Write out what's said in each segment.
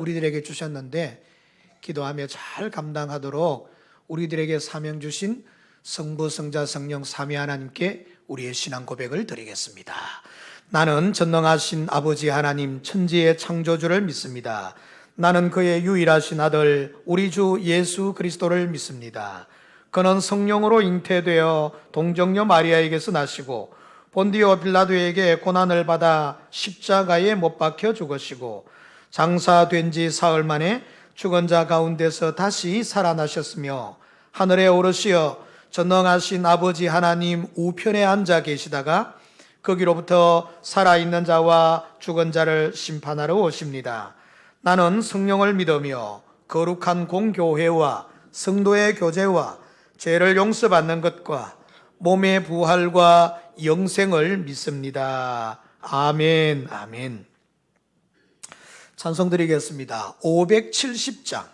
우리들에게 주셨는데 기도하며 잘 감당하도록 우리들에게 사명 주신 성부, 성자, 성령 삼위 하나님께 우리의 신앙 고백을 드리겠습니다. 나는 전능하신 아버지 하나님 천지의 창조주를 믿습니다. 나는 그의 유일하신 아들 우리 주 예수 그리스도를 믿습니다. 그는 성령으로 잉태되어 동정녀 마리아에게서 나시고 본디오 빌라도에게 고난을 받아 십자가에 못 박혀 죽으시고 장사된 지 사흘 만에 죽은 자 가운데서 다시 살아나셨으며 하늘에 오르시어 전능하신 아버지 하나님 우편에 앉아 계시다가 거기로부터 살아있는 자와 죽은 자를 심판하러 오십니다. 나는 성령을 믿으며 거룩한 공교회와 성도의 교제와 죄를 용서받는 것과 몸의 부활과 영생을 믿습니다. 아멘, 아멘. 찬송 드리겠습니다. 570장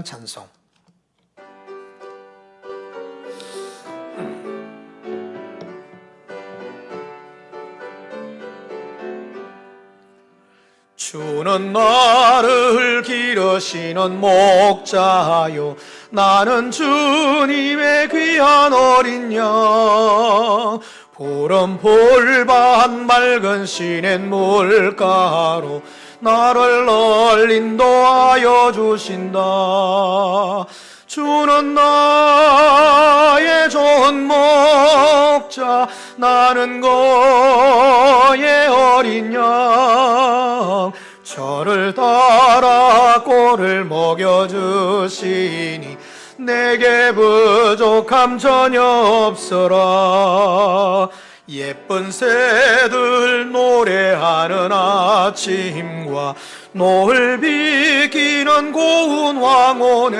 찬송. 주는 나를 기르시는 목자요, 나는 주님의 귀한 어린 양. 푸른 풀밭 맑은 시냇 물가로 나를 널 인도하여 주신다. 주는 나의 좋은 목자, 나는 그의 어린 양. 저를 따라 꼴을 먹여주시니 내게 부족함 전혀 없어라. 예쁜 새들 노래하는 아침과 노을 비기는 고운 황혼에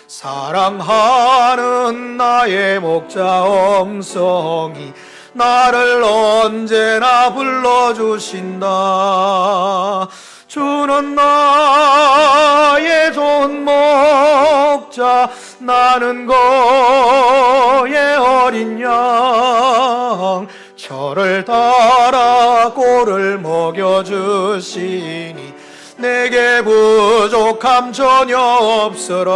사랑하는 나의 목자 엄성이 나를 언제나 불러주신다. 주는 나의 좋은 목자, 나는 그의 어린 양. 저를 따라 꼴을 먹여주시니 내게 부족함 전혀 없어라.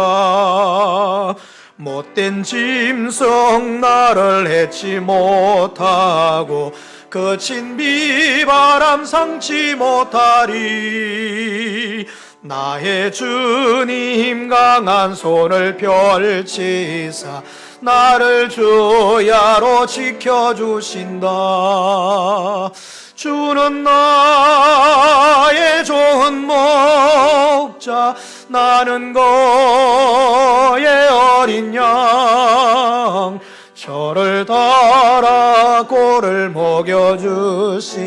못된 짐승 나를 해치 못하고 거친 비바람 상치 못하리. 나의 주님 강한 손을 펼치사 나를 주야로 지켜주신다. 주는 나의 좋은 목자, 나는 그의 어린 양. 저를 따라 꼴을 먹여주시니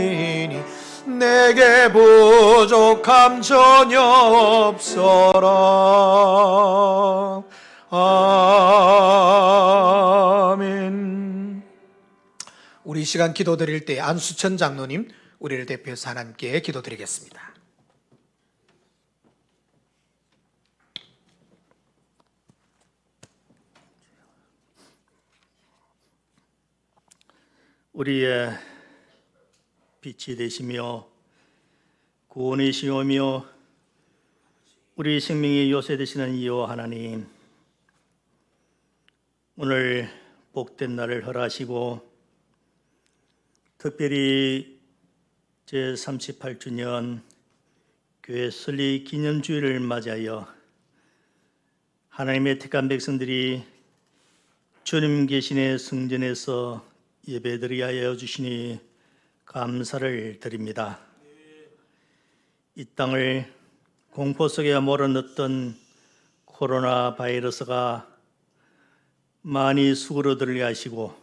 내게 부족함 전혀 없어라. 아멘. 우리 이 시간 기도 드릴 때 안수천 장로님, 우리를 대표해서 하나님께 기도 드리겠습니다. 우리의 빛이 되시며 구원이시오며 우리 생명의 요새 되시는 이호 하나님, 오늘 복된 날을 허락하시고 특별히 제38주년 교회 설립 기념주일을 맞이하여 하나님의 택한 백성들이 주님 계신의 성전에서 예배드리게 하여 주시니 감사를 드립니다. 이 땅을 공포 속에 몰아넣었던 코로나 바이러스가 많이 수그러들게 하시고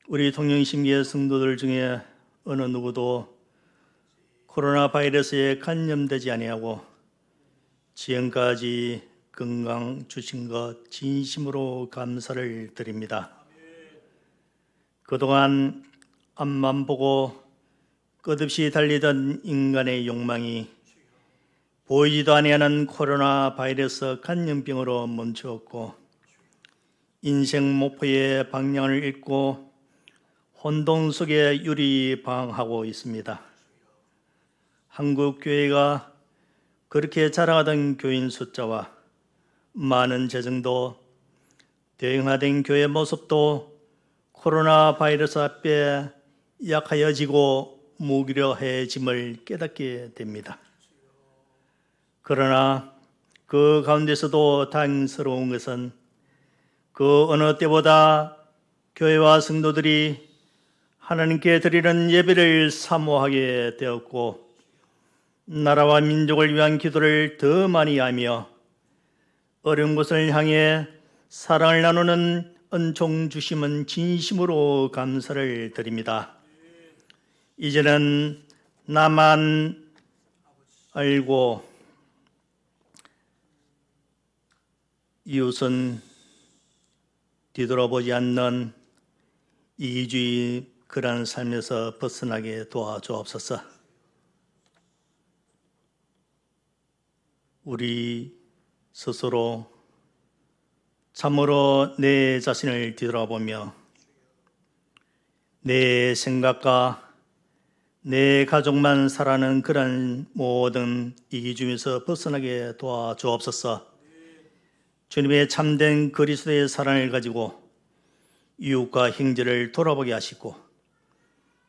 우리 통영심기의 성도들 중에 어느 누구도 코로나 바이러스에 감염되지 아니하고 지금까지 건강 주신 것 진심으로 감사를 드립니다. 그동안 앞만 보고 끝없이 달리던 인간의 욕망이 보이지도 아니하는 코로나 바이러스 감염병으로 멈추었고 인생 목표의 방향을 잃고 혼돈 속에 유리방황하고 있습니다. 한국 교회가 그렇게 자랑하던 교인 숫자와 많은 재정도 대응화된 교회 모습도 코로나 바이러스 앞에 약하여지고 무기력해짐을 깨닫게 됩니다. 그러나 그 가운데서도 다행스러운 것은 그 어느 때보다 교회와 성도들이 하나님께 드리는 예배를 사모하게 되었고 나라와 민족을 위한 기도를 더 많이 하며 어려운 곳을 향해 사랑을 나누는 은총 주심은 진심으로 감사를 드립니다. 이제는 나만 알고 이웃은 뒤돌아보지 않는 이기주의 그러한 삶에서 벗어나게 도와주옵소서. 우리 스스로 참으로 내 자신을 뒤돌아보며 내 생각과 내 가족만 살아가는 그런 모든 이기주의에서 벗어나게 도와주옵소서. 주님의 참된 그리스도의 사랑을 가지고 이웃과 형제를 돌아보게 하시고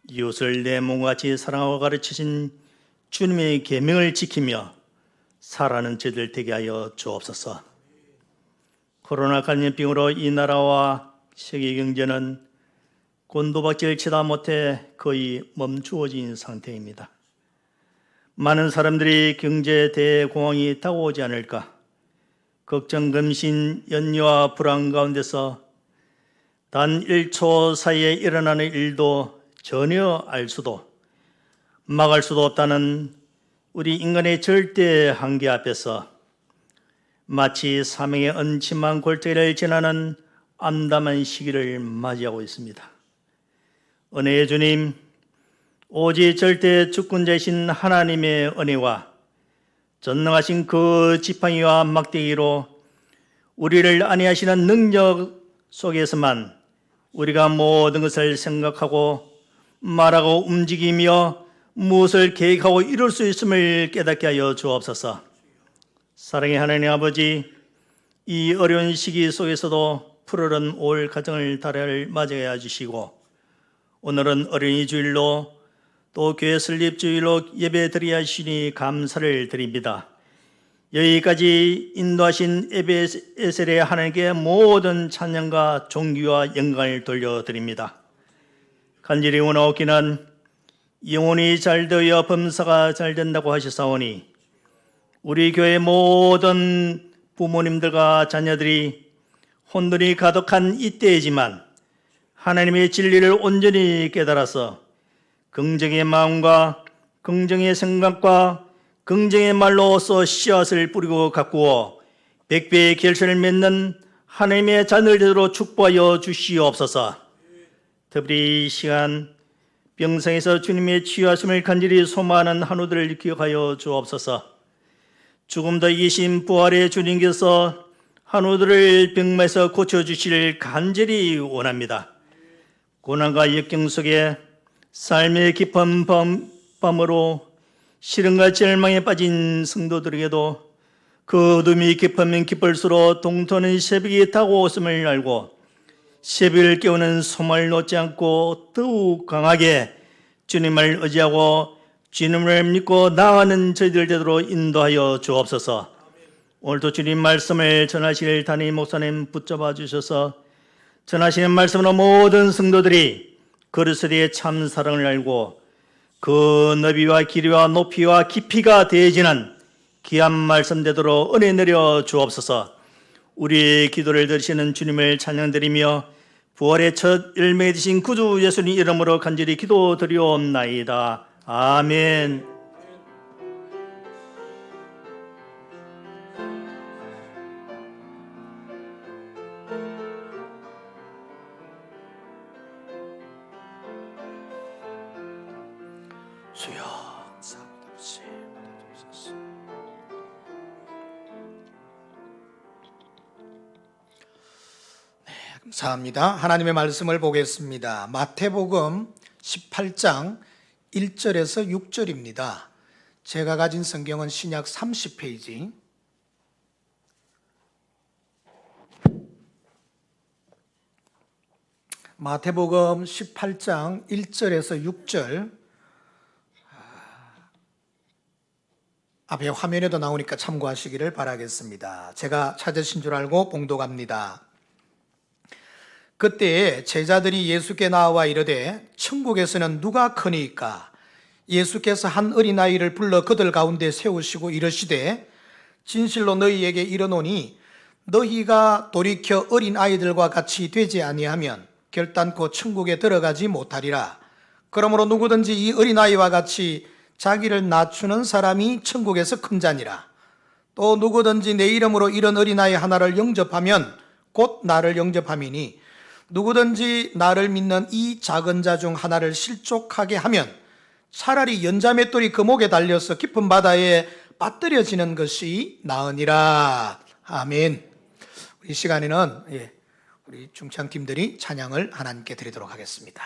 이웃을 내 몸과 같이 사랑하고 가르치신 주님의 계명을 지키며 살아가는 저희들 되게 하여 주옵소서. 코로나 감염병으로 이 나라와 세계 경제는 곤두박질 치다 못해 거의 멈추어진 상태입니다. 많은 사람들이 경제 대공황이 다가오지 않을까 걱정, 금신, 연유와 불안 가운데서 단 1초 사이에 일어나는 일도 전혀 알 수도 막을 수도 없다는 우리 인간의 절대 한계 앞에서 마치 사명의 은침한 골짜기를 지나는 암담한 시기를 맞이하고 있습니다. 은혜의 주님, 오직 절대 주권자이신 하나님의 은혜와 전능하신 그 지팡이와 막대기로 우리를 안위하시는 능력 속에서만 우리가 모든 것을 생각하고 말하고 움직이며 무엇을 계획하고 이룰 수 있음을 깨닫게 하여 주옵소서. 사랑의 하나님 아버지, 이 어려운 시기 속에서도 푸르른 올 가정을 달을 맞이해 주시고 오늘은 어린이 주일로 또 교회 설립 주일로 예배 드리게 하시니 감사를 드립니다. 여기까지 인도하신 에베에셀의 하나님께 모든 찬양과 존귀와 영광을 돌려드립니다. 간절히 원하옵기는 영혼이 잘 되어 범사가 잘 된다고 하셨사오니 우리 교회 모든 부모님들과 자녀들이 혼돈이 가득한 이때이지만 하나님의 진리를 온전히 깨달아서 긍정의 마음과 긍정의 생각과 긍정의 말로써 씨앗을 뿌리고 가꾸어 백배의 결실을 맺는 하나님의 자녀들로 축복하여 주시옵소서. 특별히 이 시간 병상에서 주님의 치유하심을 간절히 소망하는 한우들을 기억하여 주옵소서. 죽음도 이기신 부활의 주님께서 한우들을 병마에서 고쳐주시를 간절히 원합니다. 고난과 역경 속에 삶의 깊은 밤으로 시련과 절망에 빠진 성도들에게도 그 어둠이 깊으면 깊을수록 동토는 새벽이 다가왔음을 알고 새벽을 깨우는 소망을 놓지 않고 더욱 강하게 주님을 의지하고 주님을 믿고 나아가는 저희들 되도록 인도하여 주옵소서. 오늘도 주님 말씀을 전하실 담임 목사님 붙잡아 주셔서 전하시는 말씀으로 모든 성도들이 그리스도의 참 사랑을 알고 그 너비와 길이와 높이와 깊이가 대해지는 귀한 말씀 되도록 은혜 내려 주옵소서. 우리의 기도를 들으시는 주님을 찬양드리며 부활의 첫 열매 되신 구주 예수님 이름으로 간절히 기도드리옵나이다. 아멘. 주여 감사합니다. 하나님의 말씀을 보겠습니다. 마태복음 18장 1절에서 6절입니다. 제가 가진 성경은 신약 30페이지. 마태복음 18장 1절에서 6절. 앞에 화면에도 나오니까 참고하시기를 바라겠습니다. 제가 찾으신 줄 알고 봉독합니다. 그때 제자들이 예수께 나와 이르되 천국에서는 누가 크니까? 예수께서 한 어린아이를 불러 그들 가운데 세우시고 이르시되 진실로 너희에게 이르노니 너희가 돌이켜 어린아이들과 같이 되지 아니하면 결단코 천국에 들어가지 못하리라. 그러므로 누구든지 이 어린아이와 같이 자기를 낮추는 사람이 천국에서 큰 자니라. 또 누구든지 내 이름으로 이런 어린아이 하나를 영접하면 곧 나를 영접함이니 누구든지 나를 믿는 이 작은 자 중 하나를 실족하게 하면 차라리 연자맷돌이 그 목에 달려서 깊은 바다에 빠뜨려지는 것이 나으니라. 아멘. 이 시간에는 우리 중창팀들이 찬양을 하나님께 드리도록 하겠습니다.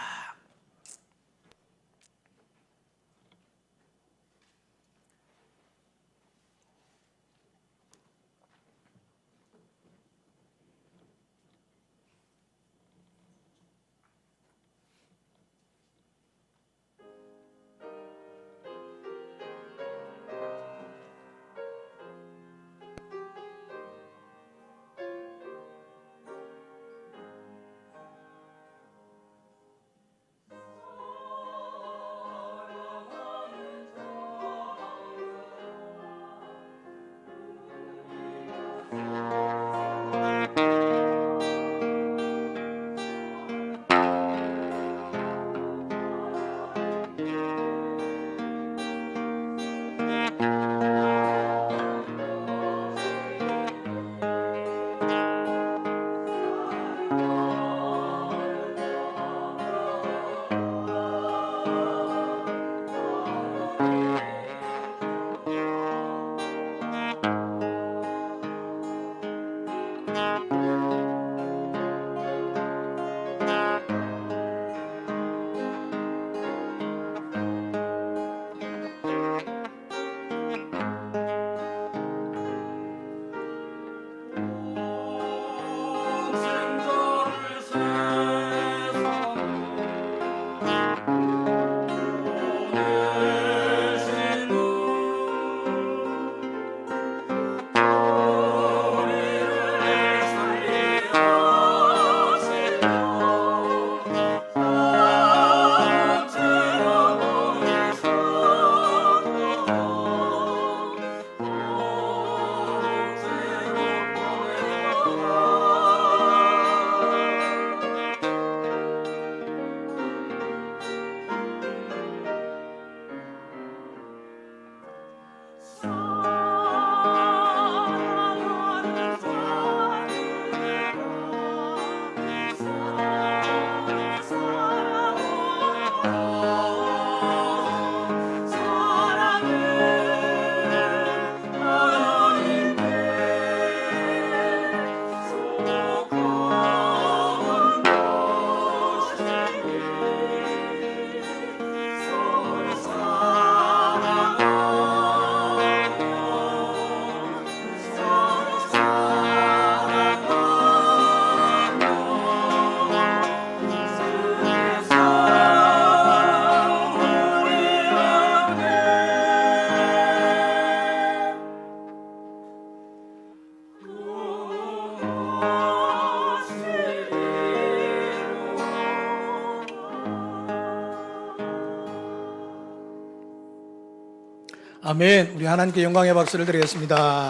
아멘. 우리 하나님께 영광의 박수를 드리겠습니다.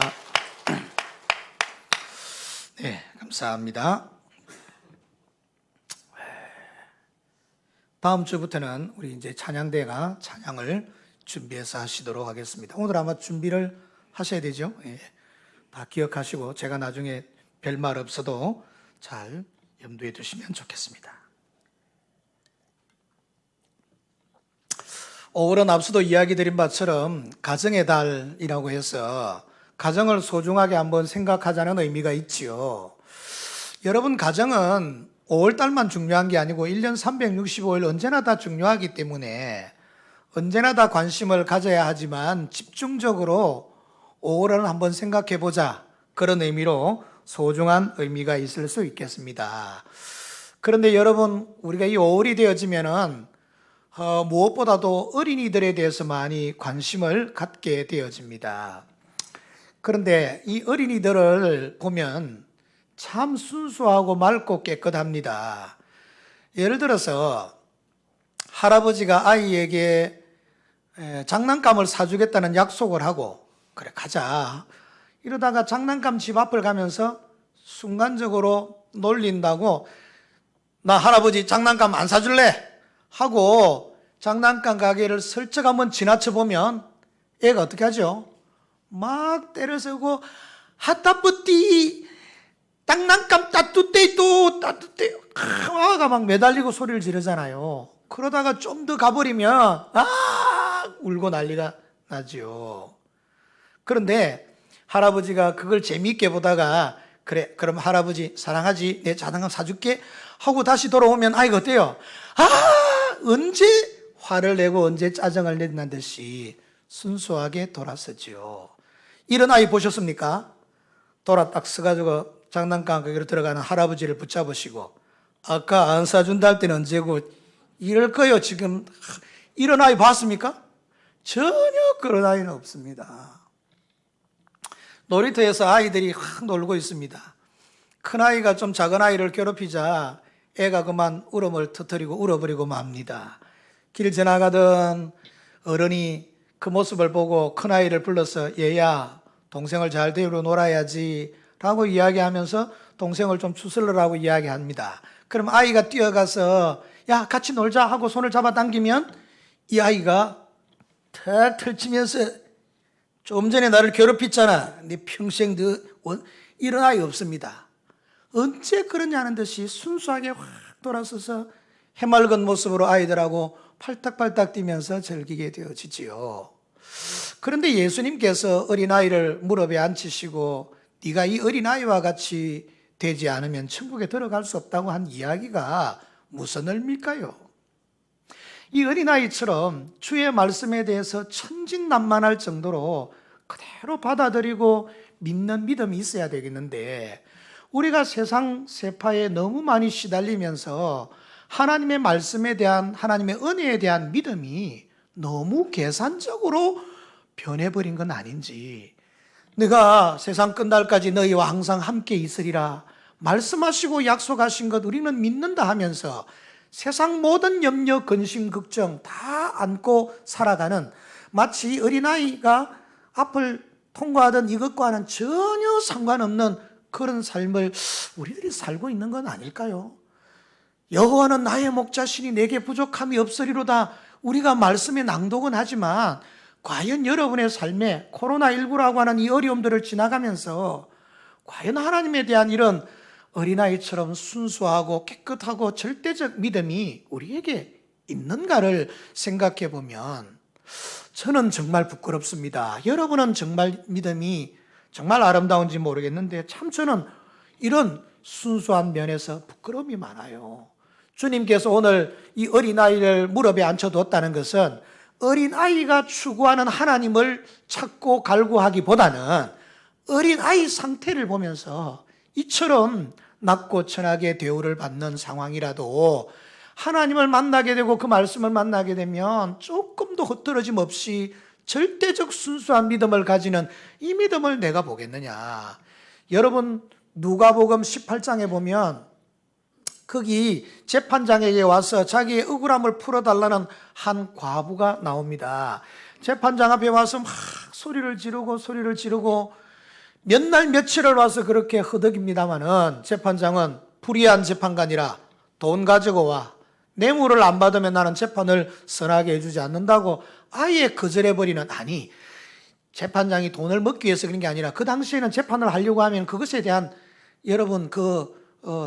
네, 감사합니다. 다음 주부터는 우리 이제 찬양대가 찬양을 준비해서 하시도록 하겠습니다. 오늘 아마 준비를 하셔야 되죠. 다 기억하시고 제가 나중에 별말 없어도 잘 염두에 두시면 좋겠습니다. 5월은 앞서도 이야기 드린 바처럼 가정의 달이라고 해서 가정을 소중하게 한번 생각하자는 의미가 있지요. 여러분, 가정은 5월 달만 중요한 게 아니고 1년 365일 언제나 다 중요하기 때문에 언제나 다 관심을 가져야 하지만 집중적으로 5월을 한번 생각해 보자. 그런 의미로 소중한 의미가 있을 수 있겠습니다. 그런데 여러분, 우리가 이 5월이 되어지면은 무엇보다도 어린이들에 대해서 많이 관심을 갖게 되어집니다. 그런데 이 어린이들을 보면 참 순수하고 맑고 깨끗합니다. 예를 들어서 할아버지가 아이에게 장난감을 사주겠다는 약속을 하고 그래 가자 이러다가 장난감 집 앞을 가면서 순간적으로 놀린다고 나 할아버지 장난감 안 사줄래 하고 장난감 가게를 슬쩍 한번 지나쳐 보면 애가 어떻게 하죠? 막 때려세우고 하따뿌띠 장난감 따뜻해도 따뜻해 아가 막 매달리고 소리를 지르잖아요. 그러다가 좀 더 가버리면 울고 난리가 나죠. 그런데 할아버지가 그걸 재미있게 보다가 그래 그럼 할아버지 사랑하지 내 장난감 사줄게 하고 다시 돌아오면 아이가 어때요? 언제 화를 내고 언제 짜증을 낸다는 듯이 순수하게 돌아서죠. 이런 아이 보셨습니까? 돌아 딱 서가지고 장난감 가게로 들어가는 할아버지를 붙잡으시고 아까 안 사준다 할 때는 언제고 이럴 거요 지금. 이런 아이 봤습니까? 전혀 그런 아이는 없습니다. 놀이터에서 아이들이 확 놀고 있습니다. 큰아이가 좀 작은 아이를 괴롭히자 애가 그만 울음을 터뜨리고 울어버리고 맙니다. 길 지나가던 어른이 그 모습을 보고 큰아이를 불러서 얘야 동생을 잘 데리고 놀아야지 라고 이야기하면서 동생을 좀 추스르라고 이야기합니다. 그럼 아이가 뛰어가서 야 같이 놀자 하고 손을 잡아당기면 이 아이가 탁 펼치면서 좀 전에 나를 괴롭혔잖아. 네 평생 이런 아이 없습니다. 언제 그러냐는 듯이 순수하게 확 돌아서서 해맑은 모습으로 아이들하고 팔딱팔딱 뛰면서 즐기게 되어지지요. 그런데 예수님께서 어린아이를 무릎에 앉히시고 네가 이 어린아이와 같이 되지 않으면 천국에 들어갈 수 없다고 한 이야기가 무슨 의미일까요? 이 어린아이처럼 주의 말씀에 대해서 천진난만할 정도로 그대로 받아들이고 믿는 믿음이 있어야 되겠는데 우리가 세상 세파에 너무 많이 시달리면서 하나님의 말씀에 대한 하나님의 은혜에 대한 믿음이 너무 계산적으로 변해버린 건 아닌지 내가 세상 끝날까지 너희와 항상 함께 있으리라 말씀하시고 약속하신 것 우리는 믿는다 하면서 세상 모든 염려, 근심, 걱정 다 안고 살아가는 마치 어린아이가 앞을 통과하던 이것과는 전혀 상관없는 그런 삶을 우리들이 살고 있는 건 아닐까요? 여호와는 나의 목자시니 내게 부족함이 없으리로다 우리가 말씀에 낭독은 하지만 과연 여러분의 삶에 코로나19라고 하는 이 어려움들을 지나가면서 과연 하나님에 대한 이런 어린아이처럼 순수하고 깨끗하고 절대적 믿음이 우리에게 있는가를 생각해 보면 저는 정말 부끄럽습니다. 여러분은 정말 믿음이 정말 아름다운지 모르겠는데 참 저는 이런 순수한 면에서 부끄러움이 많아요. 주님께서 오늘 이 어린아이를 무릎에 앉혀두었다는 것은 어린아이가 추구하는 하나님을 찾고 갈구하기보다는 어린아이 상태를 보면서 이처럼 낮고 천하게 대우를 받는 상황이라도 하나님을 만나게 되고 그 말씀을 만나게 되면 조금도 흐트러짐 없이 절대적 순수한 믿음을 가지는 이 믿음을 내가 보겠느냐. 여러분 누가복음 18장에 보면 거기 재판장에게 와서 자기의 억울함을 풀어달라는 한 과부가 나옵니다. 재판장 앞에 와서 막 소리를 지르고 몇 날 며칠을 와서 그렇게 허덕입니다마는 재판장은 불의한 재판관이라 돈 가지고 와. 뇌물을 안 받으면 나는 재판을 선하게 해주지 않는다고 아예 거절해버리는 아니 재판장이 돈을 먹기 위해서 그런 게 아니라 그 당시에는 재판을 하려고 하면 그것에 대한 여러분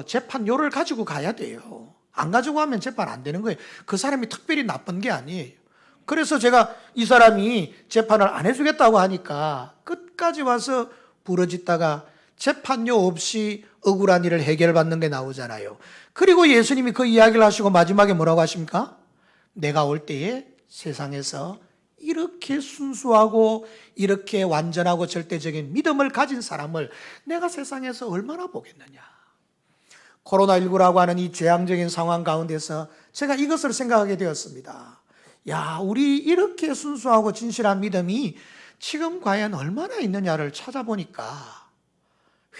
재판료를 가지고 가야 돼요. 안 가지고 하면 재판 안 되는 거예요. 그 사람이 특별히 나쁜 게 아니에요. 그래서 제가 이 사람이 재판을 안 해주겠다고 하니까 끝까지 와서 부러짓다가 재판료 없이 억울한 일을 해결받는 게 나오잖아요. 그리고 예수님이 그 이야기를 하시고 마지막에 뭐라고 하십니까? 내가 올 때에 세상에서 이렇게 순수하고 이렇게 완전하고 절대적인 믿음을 가진 사람을 내가 세상에서 얼마나 보겠느냐. 코로나19라고 하는 이 재앙적인 상황 가운데서 제가 이것을 생각하게 되었습니다. 야, 우리 이렇게 순수하고 진실한 믿음이 지금 과연 얼마나 있느냐를 찾아보니까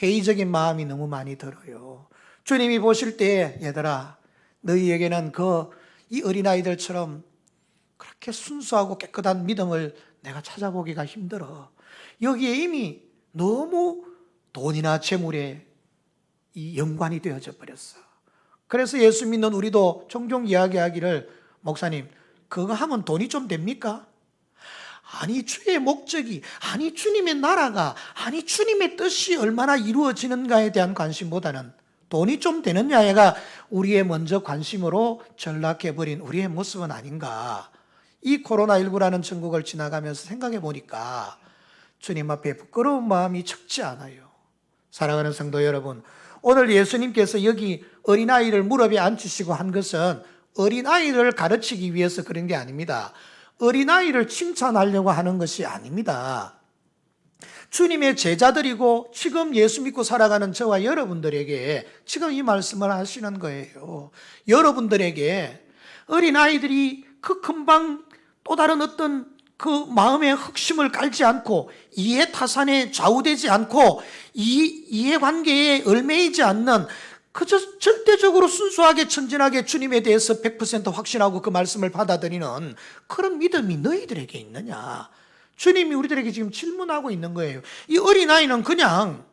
회의적인 마음이 너무 많이 들어요. 주님이 보실 때 얘들아, 너희에게는 이 어린아이들처럼 그렇게 순수하고 깨끗한 믿음을 내가 찾아보기가 힘들어. 여기에 이미 너무 돈이나 재물에 이 연관이 되어져 버렸어. 그래서 예수 믿는 우리도 종종 이야기하기를, 목사님, 그거 하면 돈이 좀 됩니까? 아니, 주의 목적이, 아니, 주님의 나라가, 아니, 주님의 뜻이 얼마나 이루어지는가에 대한 관심보다는 돈이 좀 되느냐가 우리의 먼저 관심으로 전락해버린 우리의 모습은 아닌가. 이 코로나19라는 전국을 지나가면서 생각해 보니까 주님 앞에 부끄러운 마음이 적지 않아요. 사랑하는 성도 여러분, 오늘 예수님께서 여기 어린아이를 무릎에 앉히시고 한 것은 어린아이를 가르치기 위해서 그런 게 아닙니다. 어린아이를 칭찬하려고 하는 것이 아닙니다. 주님의 제자들이고 지금 예수 믿고 살아가는 저와 여러분들에게 지금 이 말씀을 하시는 거예요. 여러분들에게 어린아이들이 그 금방 또 다른 어떤 그 마음의 흑심을 깔지 않고 이해타산에 좌우되지 않고 이해관계에 얽매이지 않는 그저 절대적으로 순수하게 천진하게 주님에 대해서 100% 확신하고 그 말씀을 받아들이는 그런 믿음이 너희들에게 있느냐. 주님이 우리들에게 지금 질문하고 있는 거예요. 이 어린아이는 그냥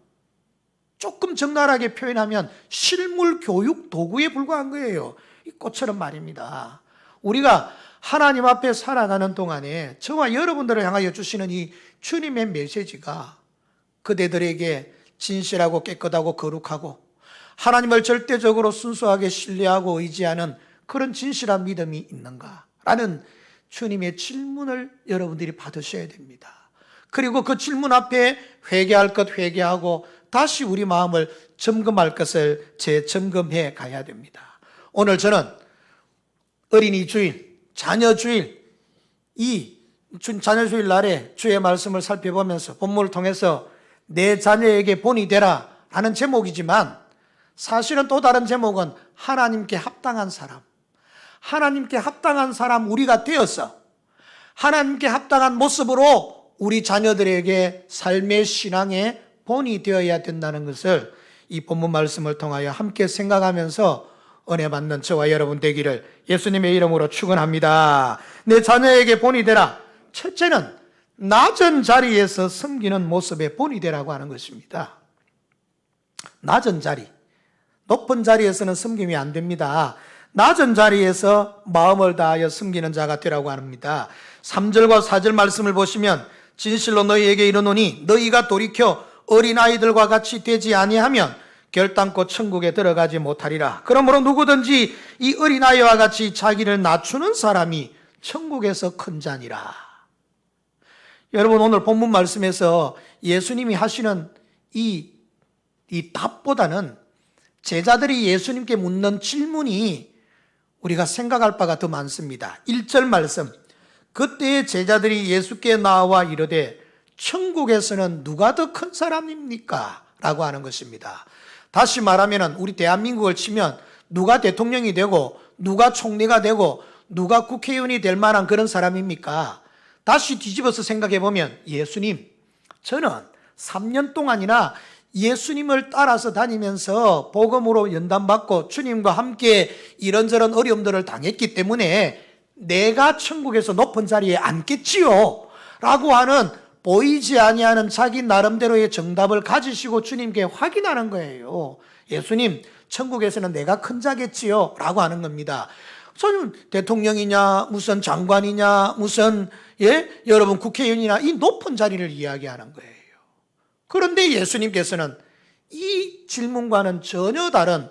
조금 적나라하게 표현하면 실물 교육 도구에 불과한 거예요. 이 꽃처럼 말입니다. 우리가 하나님 앞에 살아가는 동안에 저와 여러분들을 향하여 주시는 이 주님의 메시지가 그대들에게 진실하고 깨끗하고 거룩하고 하나님을 절대적으로 순수하게 신뢰하고 의지하는 그런 진실한 믿음이 있는가라는 주님의 질문을 여러분들이 받으셔야 됩니다. 그리고 그 질문 앞에 회개할 것 회개하고 다시 우리 마음을 점검할 것을 재점검해 가야 됩니다. 오늘 저는 어린이 주일, 자녀 주일, 이 자녀 주일 날에 주의 말씀을 살펴보면서 본문을 통해서 내 자녀에게 본이 되라 하는 제목이지만 사실은 또 다른 제목은 하나님께 합당한 사람, 하나님께 합당한 사람 우리가 되어서 하나님께 합당한 모습으로 우리 자녀들에게 삶의 신앙의 본이 되어야 된다는 것을 이 본문 말씀을 통하여 함께 생각하면서 은혜 받는 저와 여러분 되기를 예수님의 이름으로 축원합니다. 내 자녀에게 본이 되라. 첫째는 낮은 자리에서 섬기는 모습의 본이 되라고 하는 것입니다. 낮은 자리, 높은 자리에서는 섬김이 안 됩니다. 낮은 자리에서 마음을 다하여 섬기는 자가 되라고 합니다. 3절과 4절 말씀을 보시면 진실로 너희에게 이르노니 너희가 돌이켜 어린아이들과 같이 되지 아니하면 결단코 천국에 들어가지 못하리라. 그러므로 누구든지 이 어린아이와 같이 자기를 낮추는 사람이 천국에서 큰 자니라. 여러분, 오늘 본문 말씀에서 예수님이 하시는 이 답보다는 제자들이 예수님께 묻는 질문이 우리가 생각할 바가 더 많습니다. 1절 말씀, 그때의 제자들이 예수께 나와 이르되 천국에서는 누가 더 큰 사람입니까? 라고 하는 것입니다. 다시 말하면 우리 대한민국을 치면 누가 대통령이 되고 누가 총리가 되고 누가 국회의원이 될 만한 그런 사람입니까? 다시 뒤집어서 생각해 보면 예수님, 저는 3년 동안이나 예수님을 따라서 다니면서 복음으로 연단받고 주님과 함께 이런저런 어려움들을 당했기 때문에 내가 천국에서 높은 자리에 앉겠지요 라고 하는 보이지 아니하는 자기 나름대로의 정답을 가지시고 주님께 확인하는 거예요. 예수님, 천국에서는 내가 큰 자겠지요 라고 하는 겁니다. 저는 대통령이냐 무슨 장관이냐 무슨 여러분 국회의원이나 이 높은 자리를 이야기하는 거예요. 그런데 예수님께서는 이 질문과는 전혀 다른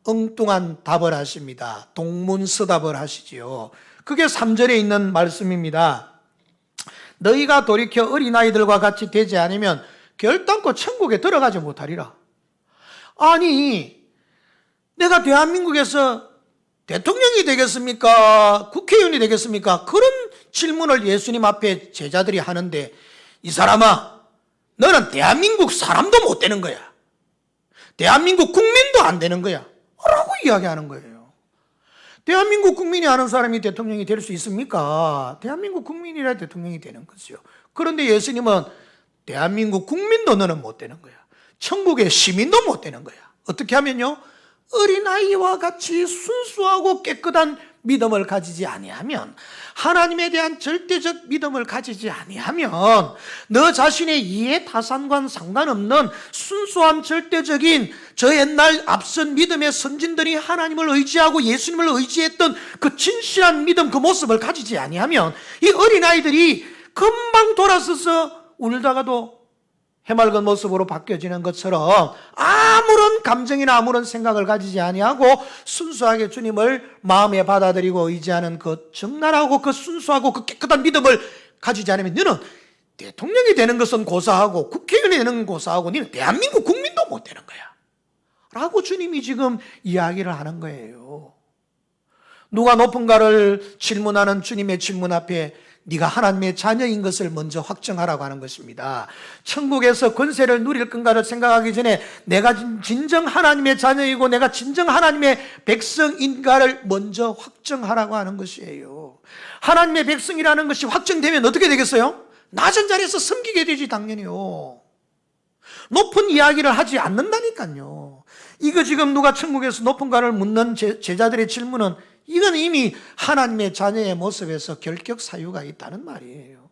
엉뚱한 답을 하십니다. 동문서답을 하시지요. 그게 3절에 있는 말씀입니다. 너희가 돌이켜 어린아이들과 같이 되지 않으면 결단코 천국에 들어가지 못하리라. 아니, 내가 대한민국에서 대통령이 되겠습니까? 국회의원이 되겠습니까? 그런 질문을 예수님 앞에 제자들이 하는데, 이 사람아, 너는 대한민국 사람도 못 되는 거야. 대한민국 국민도 안 되는 거야. 라고 이야기하는 거예요. 대한민국 국민이 아는 사람이 대통령이 될 수 있습니까? 대한민국 국민이라 대통령이 되는 거죠. 그런데 예수님은 대한민국 국민도 너는 못 되는 거야. 천국의 시민도 못 되는 거야. 어떻게 하면요? 어린아이와 같이 순수하고 깨끗한 믿음을 가지지 아니하면, 하나님에 대한 절대적 믿음을 가지지 아니하면, 너 자신의 이해 타산과 상관없는 순수한 절대적인 저 옛날 앞선 믿음의 선진들이 하나님을 의지하고 예수님을 의지했던 그 진실한 믿음, 그 모습을 가지지 아니하면, 이 어린아이들이 금방 돌아서서 울다가도 해맑은 모습으로 바뀌어지는 것처럼 아무런 감정이나 아무런 생각을 가지지 아니하고 순수하게 주님을 마음에 받아들이고 의지하는 그 정나라하고 그 순수하고 그 깨끗한 믿음을 가지지 않으면, 너는 대통령이 되는 것은 고사하고 국회의원이 되는 건 고사하고 너는 대한민국 국민도 못 되는 거야 라고 주님이 지금 이야기를 하는 거예요. 누가 높은가를 질문하는 주님의 질문 앞에 네가 하나님의 자녀인 것을 먼저 확정하라고 하는 것입니다. 천국에서 권세를 누릴 건가를 생각하기 전에 내가 진정 하나님의 자녀이고 내가 진정 하나님의 백성인가를 먼저 확정하라고 하는 것이에요. 하나님의 백성이라는 것이 확정되면 어떻게 되겠어요? 낮은 자리에서 섬기게 되지, 당연히요. 높은 이야기를 하지 않는다니까요. 이거 지금 누가 천국에서 높은가를 묻는 제자들의 질문은, 이건 이미 하나님의 자녀의 모습에서 결격 사유가 있다는 말이에요.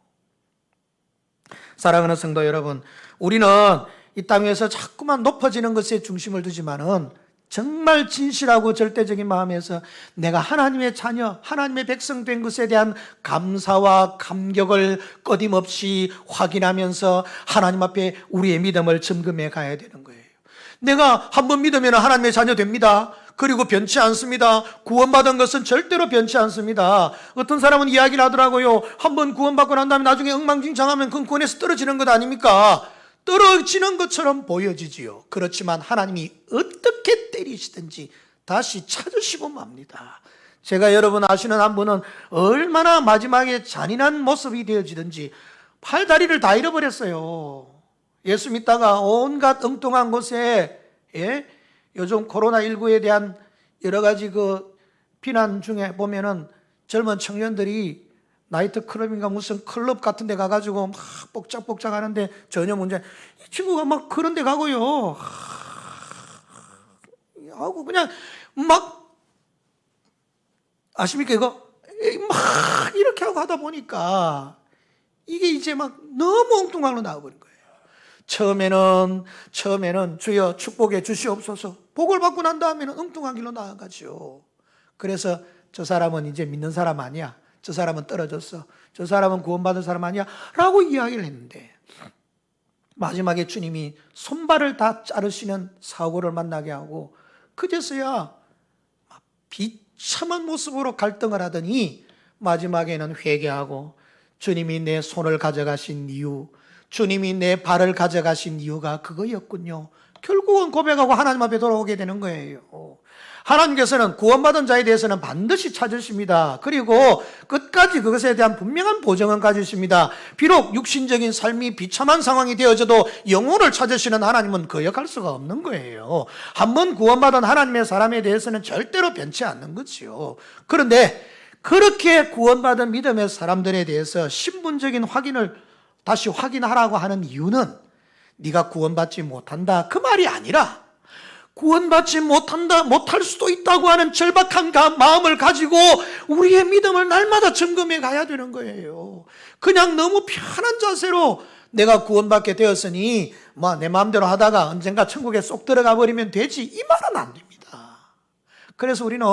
사랑하는 성도 여러분, 우리는 이 땅에서 자꾸만 높아지는 것에 중심을 두지만은 정말 진실하고 절대적인 마음에서 내가 하나님의 자녀, 하나님의 백성 된 것에 대한 감사와 감격을 끊임없이 확인하면서 하나님 앞에 우리의 믿음을 점검해 가야 되는 거예요. 내가 한번 믿으면 하나님의 자녀 됩니다. 그리고 변치 않습니다. 구원받은 것은 절대로 변치 않습니다. 어떤 사람은 이야기를 하더라고요. 한번 구원받고 난 다음에 나중에 엉망진창하면 그건 구원에서 떨어지는 것 아닙니까? 떨어지는 것처럼 보여지지요. 그렇지만 하나님이 어떻게 때리시든지 다시 찾으시고 맙니다. 제가 여러분 아시는 한 분은 얼마나 마지막에 잔인한 모습이 되어지든지 팔다리를 다 잃어버렸어요. 예수 믿다가 온갖 엉뚱한 곳에, 요즘 코로나19에 대한 여러 가지 그 비난 중에 보면은 젊은 청년들이 나이트 클럽인가 무슨 클럽 같은 데 가가지고 막 복작복작 하는데 전혀 문제, 이 친구가 막 그런 데 가고요. 하고 그냥 막, 아십니까 이거? 막 이렇게 하고 하다 보니까 이게 이제 막 너무 엉뚱한 걸로 나와버린 거예요. 처음에는 주여 축복해 주시옵소서. 복을 받고 난 다음에는 엉뚱한 길로 나아가죠. 그래서 저 사람은 이제 믿는 사람 아니야. 저 사람은 떨어졌어. 저 사람은 구원받은 사람 아니야. 라고 이야기를 했는데, 마지막에 주님이 손발을 다 자르시는 사고를 만나게 하고, 그제서야 비참한 모습으로 갈등을 하더니 마지막에는 회개하고, 주님이 내 손을 가져가신 이유, 주님이 내 발을 가져가신 이유가 그거였군요. 결국은 고백하고 하나님 앞에 돌아오게 되는 거예요. 하나님께서는 구원받은 자에 대해서는 반드시 찾으십니다. 그리고 끝까지 그것에 대한 분명한 보증은 가지십니다. 비록 육신적인 삶이 비참한 상황이 되어져도 영혼을 찾으시는 하나님은 거역할 수가 없는 거예요. 한번 구원받은 하나님의 사람에 대해서는 절대로 변치 않는 거지요. 그런데 그렇게 구원받은 믿음의 사람들에 대해서 신분적인 확인을 다시 확인하라고 하는 이유는 네가 구원받지 못한다 그 말이 아니라, 구원받지 못할 수도 있다고 하는 절박한 마음을 가지고 우리의 믿음을 날마다 점검해 가야 되는 거예요. 그냥 너무 편한 자세로 내가 구원받게 되었으니 뭐 내 마음대로 하다가 언젠가 천국에 쏙 들어가 버리면 되지, 이 말은 안 됩니다. 그래서 우리는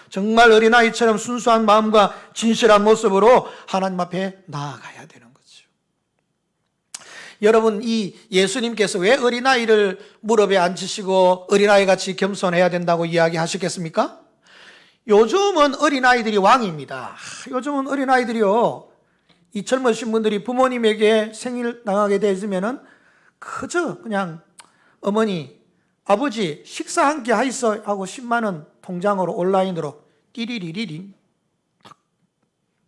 정말 어린아이처럼 순수한 마음과 진실한 모습으로 하나님 앞에 나아가야 되는 거죠. 여러분, 이 예수님께서 왜 어린아이를 무릎에 앉히시고 어린아이같이 겸손해야 된다고 이야기하셨겠습니까? 요즘은 어린아이들이 왕입니다. 요즘은 어린아이들이요, 이 젊으신 분들이 부모님에게 생일 나가게 되면은 그저 그냥 어머니, 아버지 식사 한 끼 하이소 하고 10만 원 통장으로 온라인으로 띠리리리리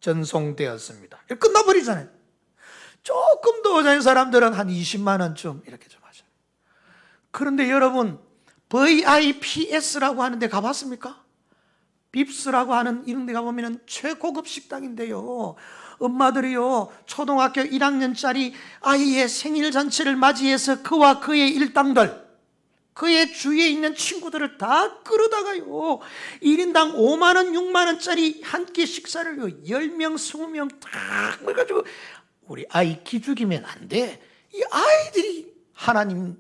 전송되었습니다. 끝나버리잖아요. 조금 더 어자인 사람들은 한 20만 원쯤 이렇게 좀 하죠. 그런데 여러분, VIPS라고 하는 데 가봤습니까? 빕스라고 하는 이런 데 가보면 최고급 식당인데요, 엄마들이요, 초등학교 1학년짜리 아이의 생일 잔치를 맞이해서 그와 그의 일당들, 그의 주위에 있는 친구들을 다 끌어다가요, 1인당 5만 원, 6만 원짜리 한 끼 식사를 10명, 20명 딱 해가지고, 우리 아이 기죽이면 안 돼. 이 아이들이 하나님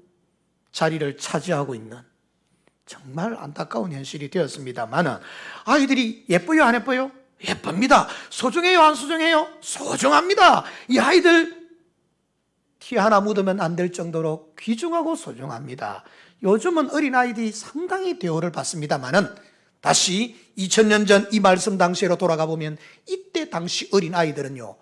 자리를 차지하고 있는 정말 안타까운 현실이 되었습니다만은, 아이들이 예뻐요, 안 예뻐요? 예쁩니다. 소중해요, 안 소중해요? 소중합니다. 이 아이들 티 하나 묻으면 안 될 정도로 귀중하고 소중합니다. 요즘은 어린아이들이 상당히 대우를 받습니다만은, 다시 2000년 전 이 말씀 당시로 돌아가 보면 이때 당시 어린아이들은요,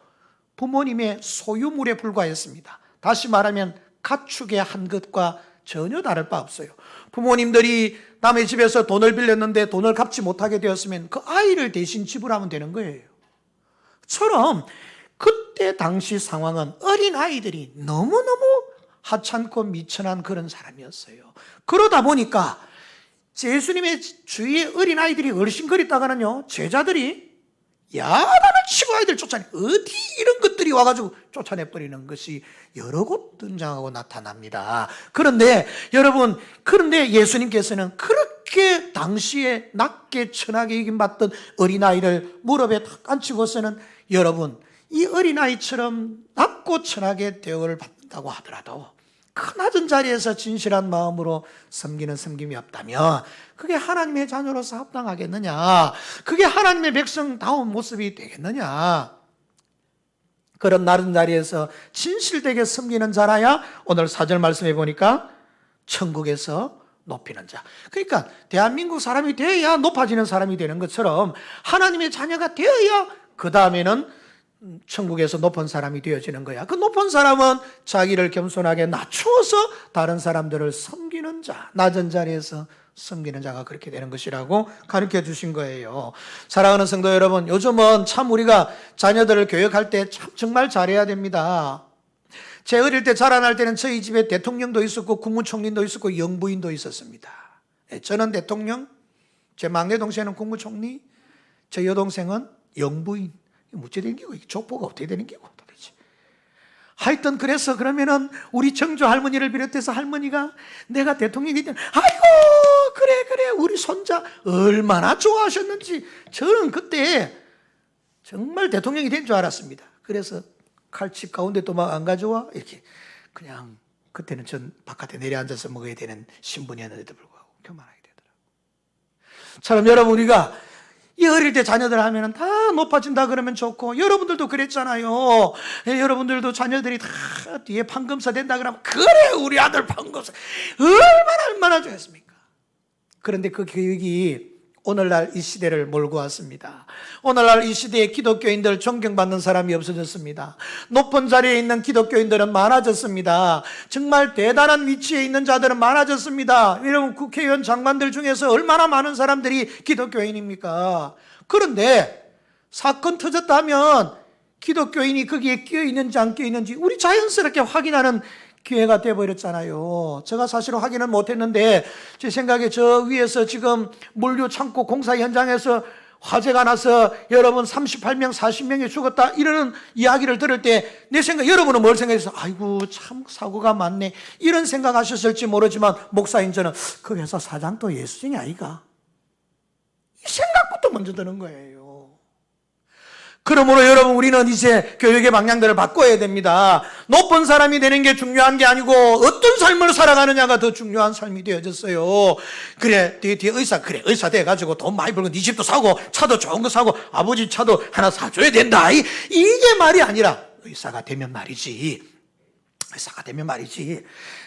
부모님의 소유물에 불과했습니다. 다시 말하면 가축의 한 것과 전혀 다를 바 없어요. 부모님들이 남의 집에서 돈을 빌렸는데 돈을 갚지 못하게 되었으면 그 아이를 대신 지불하면 되는 거예요. 처럼 그때 당시 상황은 어린아이들이 너무너무 하찮고 미천한 그런 사람이었어요. 그러다 보니까 예수님의 주위에 어린아이들이 어르신거리다가는요, 제자들이 야단을 치고 아이들 쫓아내. 어디 이런 것들이 와가지고 쫓아내버리는 것이 여러 곳 등장하고 나타납니다. 그런데 여러분, 그런데 예수님께서는 그렇게 당시에 낮게 천하게 여김받던 어린아이를 무릎에 탁 앉히고서는, 여러분, 이 어린아이처럼 낮고 천하게 대우를 받는다고 하더라도 그 낮은 자리에서 진실한 마음으로 섬기는 섬김이 없다면 그게 하나님의 자녀로서 합당하겠느냐? 그게 하나님의 백성다운 모습이 되겠느냐? 그런 낮은 자리에서 진실되게 섬기는 자라야 오늘 4절 말씀해 보니까 천국에서 높이는 자. 그러니까 대한민국 사람이 되어야 높아지는 사람이 되는 것처럼 하나님의 자녀가 되어야 그 다음에는 천국에서 높은 사람이 되어지는 거야. 그 높은 사람은 자기를 겸손하게 낮추어서 다른 사람들을 섬기는 자, 낮은 자리에서 섬기는 자가 그렇게 되는 것이라고 가르쳐 주신 거예요. 사랑하는 성도 여러분, 요즘은 참 우리가 자녀들을 교육할 때 참 정말 잘해야 됩니다. 제 어릴 때 자라날 때는 저희 집에 대통령도 있었고 국무총리도 있었고 영부인도 있었습니다. 저는 대통령, 제 막내 동생은 국무총리, 제 여동생은 영부인. 어찌 된 기고, 족보가 어떻게 되는 기고 도대체. 하여튼 그래서 그러면은 우리 정조 할머니를 비롯해서 할머니가 내가 대통령이 되면 아이고 그래 우리 손자 얼마나 좋아하셨는지, 저는 그때 정말 대통령이 된 줄 알았습니다. 그래서 칼집 가운데 또 막 안 가져와 이렇게, 그냥 그때는 전 바깥에 내려앉아서 먹어야 되는 신분이었는데도 불구하고 교만하게 되더라고요. 처럼 여러분, 우리가 이 어릴 때 자녀들 하면은 다 높아진다 그러면 좋고, 여러분들도 그랬잖아요. 여러분들도 자녀들이 다 뒤에 판검사 된다 그러면 그래 우리 아들 판검사 얼마나 좋았습니까? 그런데 그 교육이 오늘날 이 시대를 몰고 왔습니다. 오늘날 이 시대에 기독교인들 존경받는 사람이 없어졌습니다. 높은 자리에 있는 기독교인들은 많아졌습니다. 정말 대단한 위치에 있는 자들은 많아졌습니다. 여러분, 국회의원 장관들 중에서 얼마나 많은 사람들이 기독교인입니까? 그런데 사건 터졌다 하면 기독교인이 거기에 끼어있는지 안 끼어있는지 우리 자연스럽게 확인하는 기회가 돼버렸잖아요. 제가 사실 확인은 못했는데 제 생각에 저 위에서 지금 물류 창고 공사 현장에서 화재가 나서 여러분 38명, 40명이 죽었다 이러는 이야기를 들을 때 내 생각, 여러분은 뭘 생각해서 아이고 참 사고가 많네 이런 생각하셨을지 모르지만, 목사인 저는 그 회사 사장도 예수쟁이 아이가, 이 생각부터 먼저 드는 거예요. 그러므로 여러분, 우리는 이제 교육의 방향들을 바꿔야 됩니다. 높은 사람이 되는 게 중요한 게 아니고 어떤 삶을 살아가느냐가 더 중요한 삶이 되어졌어요. 그래, 뒤에 의사, 그래 의사 돼가지고 돈 많이 벌고 네 집도 사고 차도 좋은 거 사고 아버지 차도 하나 사줘야 된다, 이게 말이 아니라 의사가 되면 말이지,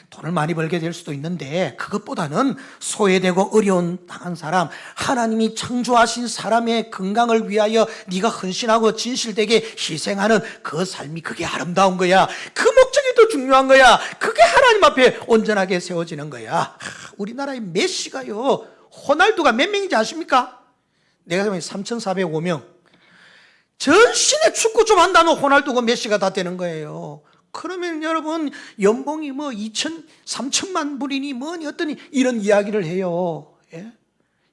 돈을 많이 벌게 될 수도 있는데 그것보다는 소외되고 어려운 당한 사람, 하나님이 창조하신 사람의 건강을 위하여 네가 헌신하고 진실되게 희생하는 그 삶이, 그게 아름다운 거야. 그 목적이 더 중요한 거야. 그게 하나님 앞에 온전하게 세워지는 거야. 우리나라의 메시가요, 호날두가 몇 명인지 아십니까? 내가 보면 3,405명. 전신에 축구 좀 한다면 호날두고 메시가 다 되는 거예요. 그러면 여러분 연봉이 뭐 2천, 3천만 불이니 뭐니 어떠니 이런 이야기를 해요. 예?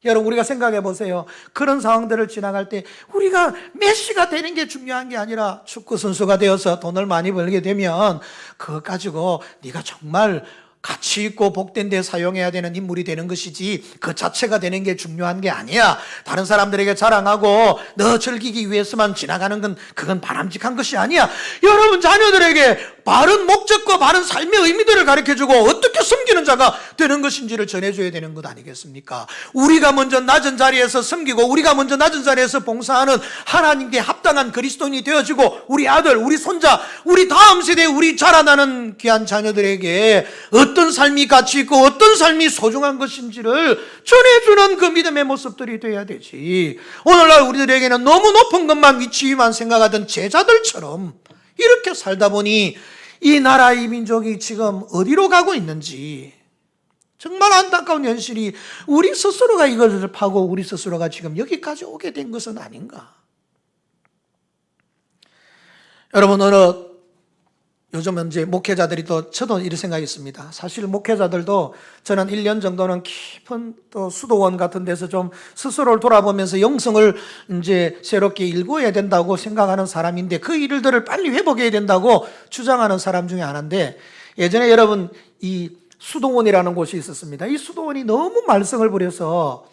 여러분 우리가 생각해 보세요. 그런 상황들을 지나갈 때 우리가 메시가 되는 게 중요한 게 아니라 축구 선수가 되어서 돈을 많이 벌게 되면 그거 가지고 네가 정말 가치 있고 복된 데 사용해야 되는 인물이 되는 것이지 그 자체가 되는 게 중요한 게 아니야. 다른 사람들에게 자랑하고 너 즐기기 위해서만 지나가는 건 그건 바람직한 것이 아니야. 여러분 자녀들에게 바른 목적과 바른 삶의 의미들을 가르쳐주고 어떻게 섬기는 자가 되는 것인지를 전해줘야 되는 것 아니겠습니까? 우리가 먼저 낮은 자리에서 섬기고 우리가 먼저 낮은 자리에서 봉사하는 하나님께 합당한 그리스도인이 되어지고 우리 아들, 우리 손자, 우리 다음 세대, 우리 자라나는 귀한 자녀들에게 어떤 삶이 가치 있고 어떤 삶이 소중한 것인지를 전해주는 그 믿음의 모습들이 돼야 되지. 오늘날 우리들에게는 너무 높은 것만 위치만 생각하던 제자들처럼 이렇게 살다 보니 이 나라, 이 민족이 지금 어디로 가고 있는지 정말 안타까운 현실이 우리 스스로가 이것을 파고 우리 스스로가 지금 여기까지 오게 된 것은 아닌가. 여러분 요즘은 이제 목회자들이 저도 이런 생각이 있습니다. 사실 목회자들도 저는 1년 정도는 깊은 또 수도원 같은 데서 좀 스스로를 돌아보면서 영성을 이제 새롭게 일구어야 된다고 생각하는 사람인데 그 일들을 빨리 회복해야 된다고 주장하는 사람 중에 하나인데 예전에 여러분 이 수도원이라는 곳이 있었습니다. 이 수도원이 너무 말썽을 부려서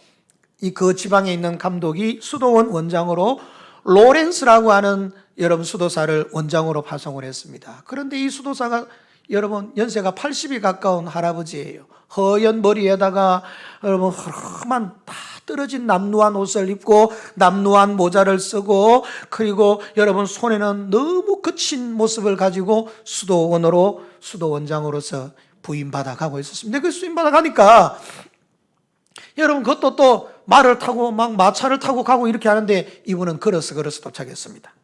그 지방에 있는 감독이 수도원 원장으로 로렌스라고 하는 여러분 수도사를 원장으로 파송을 했습니다. 그런데 이 수도사가 여러분 연세가 80이 가까운 할아버지예요. 허연 머리에다가 여러분 험한 다 떨어진 남루한 옷을 입고 남루한 모자를 쓰고 그리고 여러분 손에는 너무 거친 모습을 가지고 수도원장으로서 부임받아 가고 있었습니다. 그 부임받아 가니까 여러분 그것도 또 말을 타고 막 마차를 타고 가고 이렇게 하는데 이분은 걸어서 도착했습니다.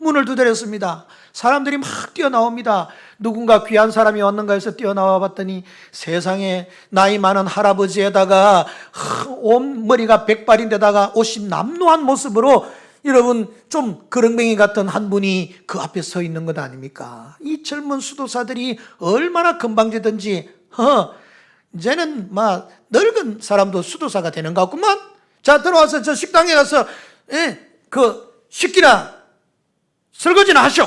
문을 두드렸습니다. 사람들이 막 뛰어나옵니다. 누군가 귀한 사람이 왔는가 해서 뛰어나와 봤더니 세상에 나이 많은 할아버지에다가 온 머리가 백발인데다가 옷이 남루한 모습으로 여러분 좀 그렁뱅이 같은 한 분이 그 앞에 서 있는 것 아닙니까? 이 젊은 수도사들이 얼마나 건방지든지 이제는 막 늙은 사람도 수도사가 되는 것 같구만. 자 들어와서 저 식당에 가서 식기나 설거지나 하쇼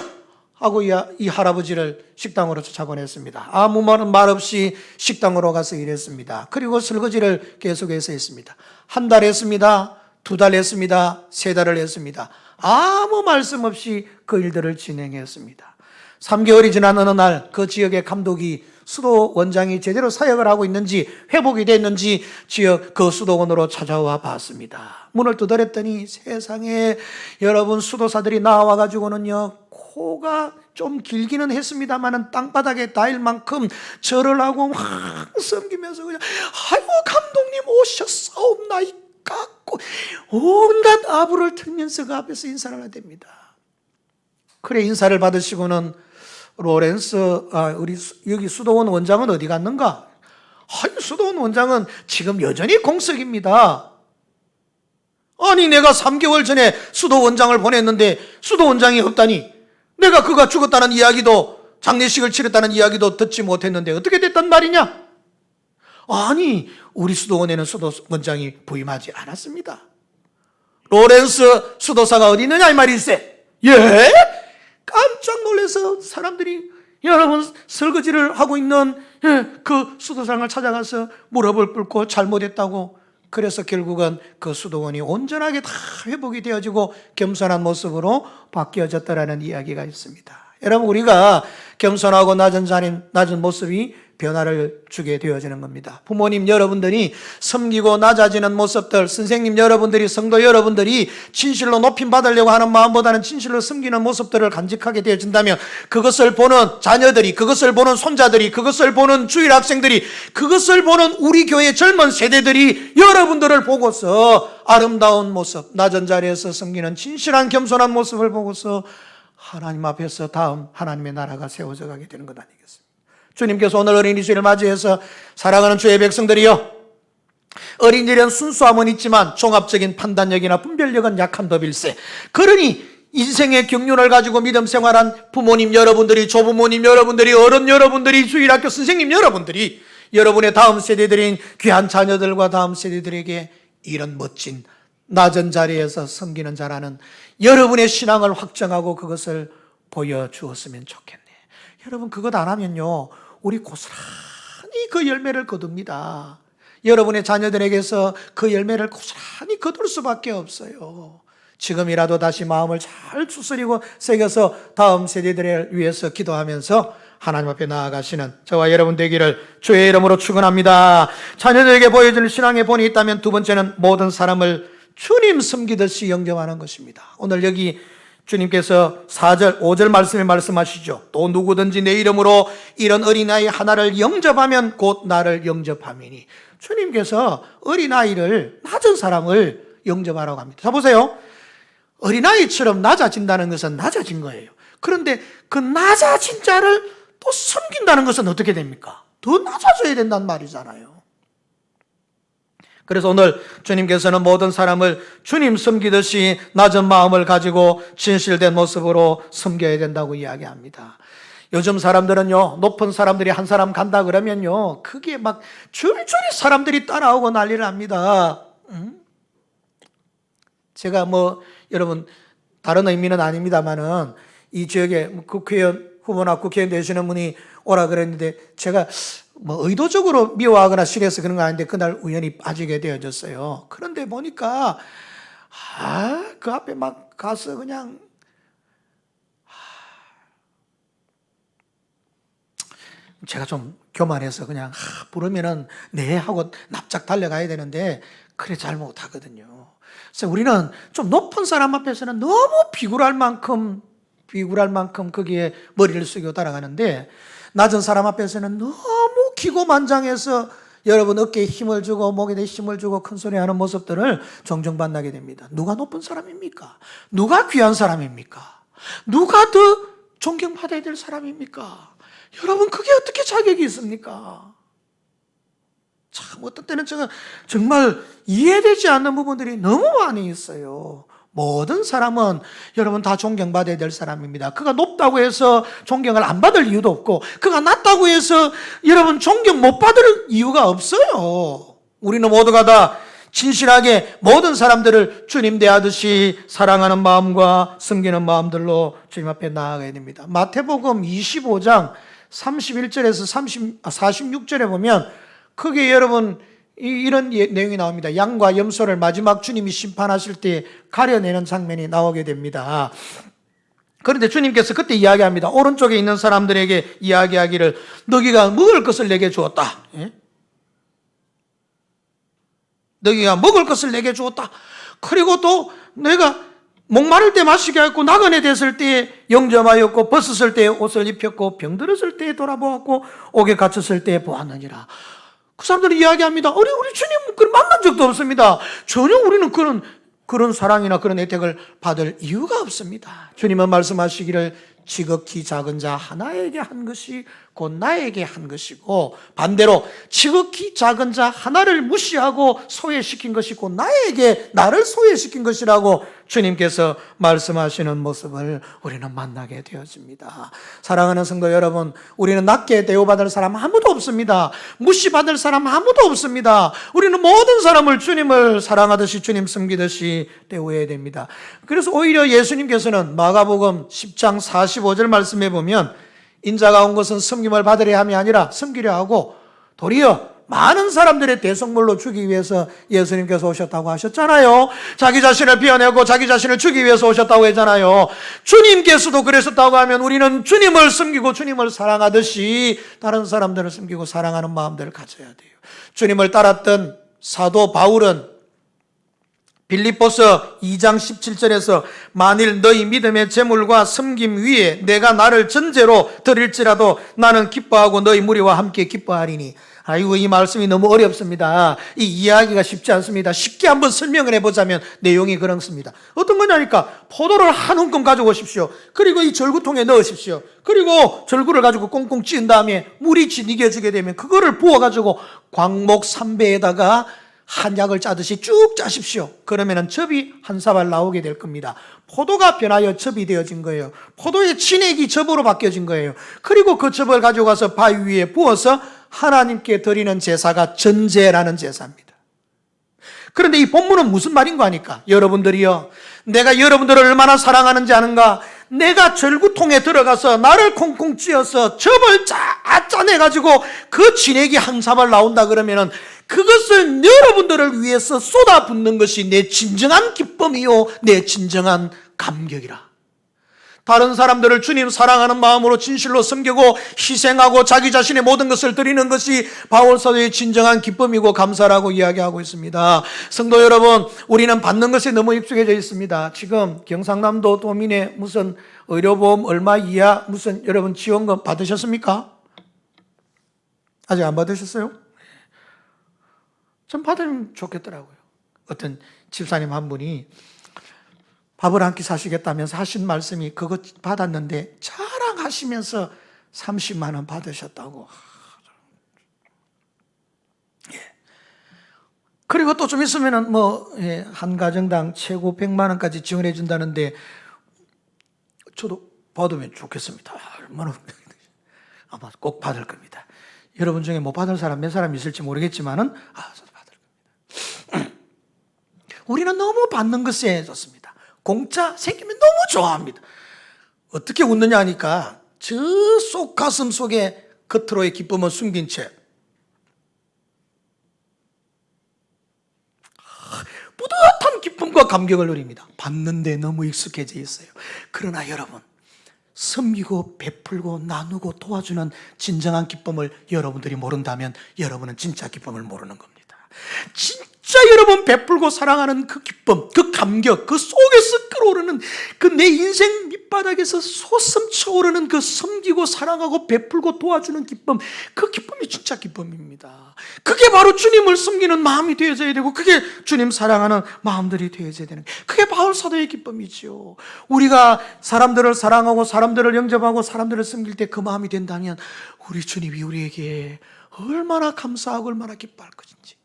하고 이 할아버지를 식당으로 쫓아보냈습니다. 아무 말 없이 식당으로 가서 일했습니다. 그리고 설거지를 계속해서 했습니다. 한 달 했습니다. 2달 했습니다. 3달을 했습니다. 아무 말씀 없이 그 일들을 진행했습니다. 3개월이 지난 어느 날 그 지역의 감독이 수도 원장이 제대로 사역을 하고 있는지 회복이 됐는지 지역 그 수도원으로 찾아와 봤습니다. 문을 두드렸더니 세상에 여러분 수도사들이 나와가지고는요 코가 좀 길기는 했습니다만은 땅바닥에 닿을 만큼 절을 하고 막 섬기면서 그냥 아이고 감독님 오셨사옵나이까 온갖 아부를 틀면서 그 앞에서 인사를 하게 됩니다. 그래 인사를 받으시고는 로렌스 우리 여기 수도원 원장은 어디 갔는가? 수도원 원장은 지금 여전히 공석입니다. 아니 내가 3개월 전에 수도원장을 보냈는데 수도원장이 없다니 내가 그가 죽었다는 이야기도 장례식을 치렀다는 이야기도 듣지 못했는데 어떻게 됐단 말이냐? 아니 우리 수도원에는 수도원장이 부임하지 않았습니다. 로렌스 수도사가 어디 있느냐 이 말일세. 예? 깜짝 놀라서 사람들이 여러분 설거지를 하고 있는 그 수도상을 찾아가서 무릎을 꿇고 잘못했다고 그래서 결국은 그 수도원이 온전하게 다 회복이 되어지고 겸손한 모습으로 바뀌어졌다라는 이야기가 있습니다. 여러분 우리가 겸손하고 낮은 모습이 변화를 주게 되어지는 겁니다. 부모님 여러분들이 섬기고 낮아지는 모습들, 선생님 여러분들이, 성도 여러분들이 진실로 높임 받으려고 하는 마음보다는 진실로 섬기는 모습들을 간직하게 되어진다면 그것을 보는 자녀들이, 그것을 보는 손자들이, 그것을 보는 주일 학생들이, 그것을 보는 우리 교회 젊은 세대들이 여러분들을 보고서 아름다운 모습, 낮은 자리에서 섬기는 진실한 겸손한 모습을 보고서 하나님 앞에서 다음 하나님의 나라가 세워져 가게 되는 것 아니겠습니까? 주님께서 오늘 어린이 주일을 맞이해서 사랑하는 주의 백성들이여 어린이들은 순수함은 있지만 종합적인 판단력이나 분별력은 약한 더빌세. 그러니 인생의 경륜을 가지고 믿음 생활한 부모님 여러분들이, 조부모님 여러분들이, 어른 여러분들이, 주일학교 선생님 여러분들이 여러분의 다음 세대들인 귀한 자녀들과 다음 세대들에게 이런 멋진 낮은 자리에서 섬기는 자라는 여러분의 신앙을 확정하고 그것을 보여주었으면 좋겠네. 여러분, 그것 안 하면요, 우리 고스란히 그 열매를 거둡니다. 여러분의 자녀들에게서 그 열매를 고스란히 거둘 수밖에 없어요. 지금이라도 다시 마음을 잘 추스리고 새겨서 다음 세대들을 위해서 기도하면서 하나님 앞에 나아가시는 저와 여러분 되기를 주의 이름으로 축원합니다. 자녀들에게 보여줄 신앙의 본이 있다면 두 번째는 모든 사람을 주님 섬기듯이 영접하는 것입니다. 오늘 여기 주님께서 4절, 5절 말씀에 말씀하시죠. 또 누구든지 내 이름으로 이런 어린아이 하나를 영접하면 곧 나를 영접함이니. 주님께서 어린아이를, 낮은 사람을 영접하라고 합니다. 자, 보세요. 어린아이처럼 낮아진다는 것은 낮아진 거예요. 그런데 그 낮아진 자를 또 섬긴다는 것은 어떻게 됩니까? 더 낮아져야 된다는 말이잖아요. 그래서 오늘 주님께서는 모든 사람을 주님 섬기듯이 낮은 마음을 가지고 진실된 모습으로 섬겨야 된다고 이야기합니다. 요즘 사람들은요, 높은 사람들이 한 사람 간다 그러면요, 그게 막 줄줄이 사람들이 따라오고 난리를 합니다. 제가 여러분, 다른 의미는 아닙니다만은 이 지역에 국회의원 후보나 국회의원 되시는 분이 오라 그랬는데 제가 의도적으로 미워하거나 싫어해서 그런 거 아닌데 그날 우연히 빠지게 되어졌어요. 그런데 보니까 그 앞에 막 가서 그냥 제가 좀 교만해서 그냥 부르면은 네 하고 납작 달려가야 되는데 그래 잘 못하거든요. 그래서 우리는 좀 높은 사람 앞에서는 너무 비굴할 만큼 거기에 머리를 숙이고 따라가는데 낮은 사람 앞에서는 너무 기고만장해서 여러분 어깨에 힘을 주고 목에 힘을 주고 큰 소리 하는 모습들을 종종 만나게 됩니다. 누가 높은 사람입니까? 누가 귀한 사람입니까? 누가 더 존경받아야 될 사람입니까? 여러분, 그게 어떻게 자격이 있습니까? 참 어떤 때는 제가 정말 이해되지 않는 부분들이 너무 많이 있어요. 모든 사람은 여러분 다 존경받아야 될 사람입니다. 그가 높다고 해서 존경을 안 받을 이유도 없고 그가 낮다고 해서 여러분 존경 못 받을 이유가 없어요. 우리는 모두가 다 진실하게 모든 사람들을 주님 대하듯이 사랑하는 마음과 섬기는 마음들로 주님 앞에 나아가야 됩니다. 마태복음 25장 31절에서 46절에 보면 크게 여러분 이런 내용이 나옵니다. 양과 염소를 마지막 주님이 심판하실 때 가려내는 장면이 나오게 됩니다. 그런데 주님께서 그때 이야기합니다. 오른쪽에 있는 사람들에게 이야기하기를 너희가 먹을 것을 내게 주었다. 예? 너희가 먹을 것을 내게 주었다. 그리고 또 내가 목마를 때 마시게 하였고 나그네 됐을 때에 영접하였고 벗었을 때에 옷을 입혔고 병들었을 때에 돌아보았고 옥에 갇혔을 때에 보았느니라. 그 사람들이 이야기합니다. 우리 주님 그걸 만난 적도 없습니다. 전혀 우리는 그런 사랑이나 그런 혜택을 받을 이유가 없습니다. 주님은 말씀하시기를 지극히 작은 자 하나에게 한 것이 곧 나에게 한 것이고 반대로 지극히 작은 자 하나를 무시하고 소외시킨 것이 곧 나를 소외시킨 것이라고 주님께서 말씀하시는 모습을 우리는 만나게 되어집니다. 사랑하는 성도 여러분, 우리는 낮게 대우받을 사람 아무도 없습니다. 무시받을 사람 아무도 없습니다. 우리는 모든 사람을 주님을 사랑하듯이 주님 섬기듯이 대우해야 됩니다. 그래서 오히려 예수님께서는 마가복음 10장 45절 말씀해 보면 인자가 온 것은 섬김을 받으려 함이 아니라 섬기려 하고 도리어 많은 사람들의 대속물로 주기 위해서 예수님께서 오셨다고 하셨잖아요. 자기 자신을 비워내고 자기 자신을 주기 위해서 오셨다고 했잖아요. 주님께서도 그러셨다고 하면 우리는 주님을 섬기고 주님을 사랑하듯이 다른 사람들을 섬기고 사랑하는 마음들을 가져야 돼요. 주님을 따랐던 사도 바울은 빌립보서 2장 17절에서 만일 너희 믿음의 재물과 섬김 위에 내가 나를 전제로 드릴지라도 나는 기뻐하고 너희 무리와 함께 기뻐하리니. 아이고, 이 말씀이 너무 어렵습니다. 이 이야기가 쉽지 않습니다. 쉽게 한번 설명을 해보자면 내용이 그렇습니다. 어떤 거냐니까 포도를 한 움큼 가지고 오십시오. 그리고 이 절구통에 넣으십시오. 그리고 절구를 가지고 꽁꽁 찌은 다음에 물이 지니겨지게 되면 그거를 부어가지고 광목 삼배에다가 한약을 짜듯이 쭉 짜십시오. 그러면은 즙이 한 사발 나오게 될 겁니다. 포도가 변하여 즙이 되어진 거예요. 포도의 진액이 즙으로 바뀌어진 거예요. 그리고 그 즙을 가져가서 바위 위에 부어서 하나님께 드리는 제사가 전제라는 제사입니다. 그런데 이 본문은 무슨 말인 거 아니까? 여러분들이요, 내가 여러분들을 얼마나 사랑하는지 아는가? 내가 절구통에 들어가서 나를 콩콩 찧어서 즙을 짜내가지고 그 진액이 한 사발 나온다 그러면은 그것을 여러분들을 위해서 쏟아붓는 것이 내 진정한 기쁨이요, 내 진정한 감격이라. 다른 사람들을 주님 사랑하는 마음으로 진실로 섬기고 희생하고 자기 자신의 모든 것을 드리는 것이 바울 사도의 진정한 기쁨이고 감사라고 이야기하고 있습니다. 성도 여러분, 우리는 받는 것에 너무 익숙해져 있습니다. 지금 경상남도 도민의 무슨 의료보험 얼마 이하 무슨 여러분 지원금 받으셨습니까? 아직 안 받으셨어요? 좀 받으면 좋겠더라고요. 어떤 집사님 한 분이 밥을 한 끼 사시겠다면서 하신 말씀이 그거 받았는데 자랑하시면서 30만 원 받으셨다고. 예. 그리고 또 좀 있으면은 한 가정당 최고 100만 원까지 지원해 준다는데 저도 받으면 좋겠습니다. 얼마나 아마 꼭 받을 겁니다. 여러분 중에 못 받을 사람 몇 사람 있을지 모르겠지만은 저도 받을 겁니다. 우리는 너무 받는 것에 좋습니다. 공짜 생기면 너무 좋아합니다. 어떻게 웃느냐 하니까 저 속 가슴 속에 겉으로의 기쁨은 숨긴 채 뿌듯한 기쁨과 감격을 누립니다. 받는데 너무 익숙해져 있어요. 그러나 여러분, 섬기고 베풀고 나누고 도와주는 진정한 기쁨을 여러분들이 모른다면 여러분은 진짜 기쁨을 모르는 겁니다. 진짜 여러분 베풀고 사랑하는 그 기쁨, 그 감격, 그 속에서 끓어오르는 그 내 인생 밑바닥에서 솟음쳐 오르는 그 섬기고 사랑하고 베풀고 도와주는 기쁨, 그 기쁨이 진짜 기쁨입니다. 그게 바로 주님을 섬기는 마음이 되어져야 되고, 그게 주님 사랑하는 마음들이 되어져야 되는, 그게 바울 사도의 기쁨이지요. 우리가 사람들을 사랑하고 사람들을 영접하고 사람들을 섬길 때 그 마음이 된다면 우리 주님이 우리에게 얼마나 감사하고 얼마나 기뻐할 것인지.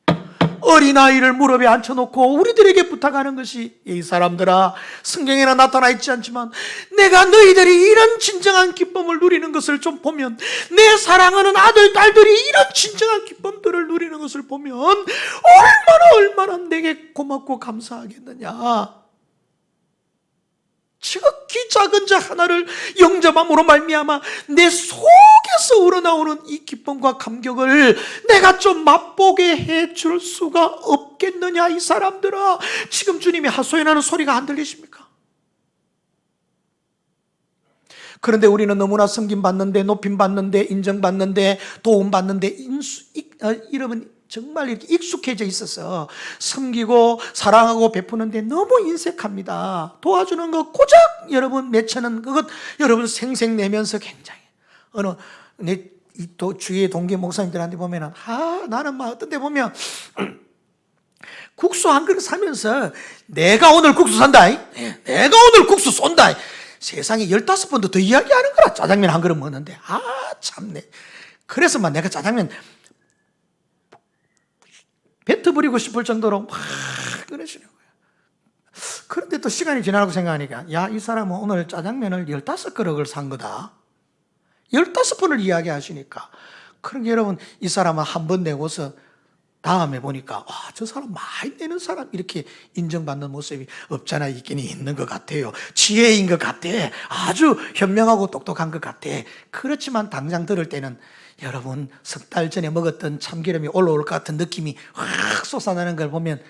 어린아이를 무릎에 앉혀놓고 우리들에게 부탁하는 것이, 이 사람들아, 성경에는 나타나 있지 않지만 내가 너희들이 이런 진정한 기쁨을 누리는 것을 좀 보면, 내 사랑하는 아들, 딸들이 이런 진정한 기쁨들을 누리는 것을 보면 얼마나 내게 고맙고 감사하겠느냐. 지극히 작은 자 하나를 영접함으로 말미암아 내 속에서 우러나오는 이 기쁨과 감격을 내가 좀 맛보게 해줄 수가 없겠느냐. 이 사람들아, 지금 주님이 하소연하는 소리가 안 들리십니까? 그런데 우리는 너무나 섬김받는데, 높임받는데, 인정받는데, 도움받는데 이러면 정말 이렇게 익숙해져 있어서 섬기고 사랑하고 베푸는데 너무 인색합니다. 도와주는 거 고작 여러분 몇천원, 그것 여러분 생색내면서 굉장히 내 주위의 동기 목사님들한테 보면은 나는 막 어떤 데 보면 국수 한 그릇 사면서 내가 오늘 국수 산다, 내가 오늘 국수 쏜다, 세상에 15번도 더 이야기하는 거라. 짜장면 한 그릇 먹는데 참네. 그래서 막 내가 짜장면 뱉어버리고 싶을 정도로 막 그러시는 거예요. 그런데 또 시간이 지나고 생각하니까, 이 사람은 오늘 짜장면을 15그릇을 산 거다. 15번을 이야기하시니까. 그러니까 여러분, 이 사람은 한 번 내고서 다음에 보니까 저 사람 많이 내는 사람, 이렇게 인정받는 모습이 없잖아 있긴 있는 것 같아요. 지혜인 것 같아. 아주 현명하고 똑똑한 것 같아. 그렇지만 당장 들을 때는 여러분, 석 달 전에 먹었던 참기름이 올라올 것 같은 느낌이 확 솟아나는 걸 보면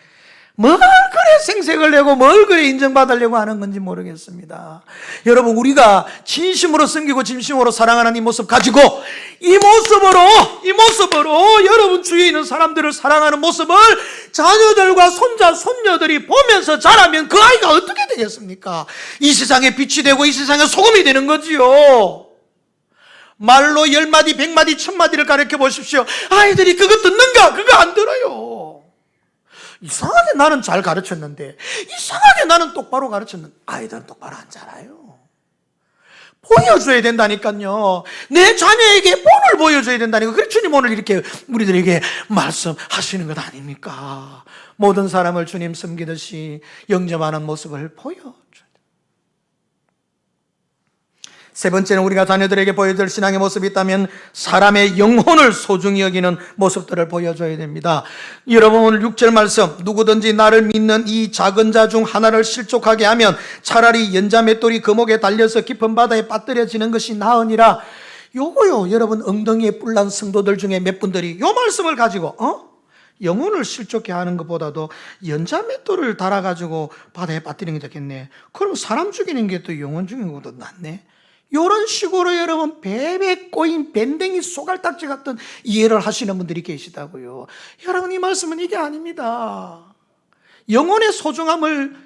뭘 그래 생색을 내고 뭘 그래 인정받으려고 하는 건지 모르겠습니다. 여러분, 우리가 진심으로 섬기고 진심으로 사랑하는 이 모습 가지고 이 모습으로 여러분 주위에 있는 사람들을 사랑하는 모습을 자녀들과 손자, 손녀들이 보면서 자라면 그 아이가 어떻게 되겠습니까? 이 세상에 빛이 되고 이 세상에 소금이 되는 거지요. 말로 10마디, 100마디, 1000마디를 가르쳐 보십시오. 아이들이 그거 듣는가? 그거 안 들어요. 이상하게 나는 잘 가르쳤는데, 이상하게 나는 똑바로 가르쳤는데 아이들은 똑바로 안 자라요. 보여줘야 된다니까요. 내 자녀에게 본을 보여줘야 된다니까. 그래서 주님 오늘 이렇게 우리들에게 말씀하시는 것 아닙니까? 모든 사람을 주님 섬기듯이 영접하는 모습을 보여줘야 됩니다. 세 번째는 우리가 자녀들에게 보여줄 신앙의 모습이 있다면 사람의 영혼을 소중히 여기는 모습들을 보여줘야 됩니다. 여러분 오늘 6절 말씀, 누구든지 나를 믿는 이 작은 자 중 하나를 실족하게 하면 차라리 연자 맷돌이 거목에 달려서 깊은 바다에 빠뜨려지는 것이 나으니라. 요거요, 여러분 엉덩이에 뿔난 성도들 중에 몇 분들이 요 말씀을 가지고 영혼을 실족해 하는 것보다도 연자 맷돌을 달아가지고 바다에 빠뜨리는 게 좋겠네. 그럼 사람 죽이는 게 또 영혼 죽이는 것보다 낫네. 이런 식으로 여러분 뱀에 꼬인 밴댕이 쏘갈딱지 같은 이해를 하시는 분들이 계시다고요. 여러분 이 말씀은 이게 아닙니다. 영혼의 소중함을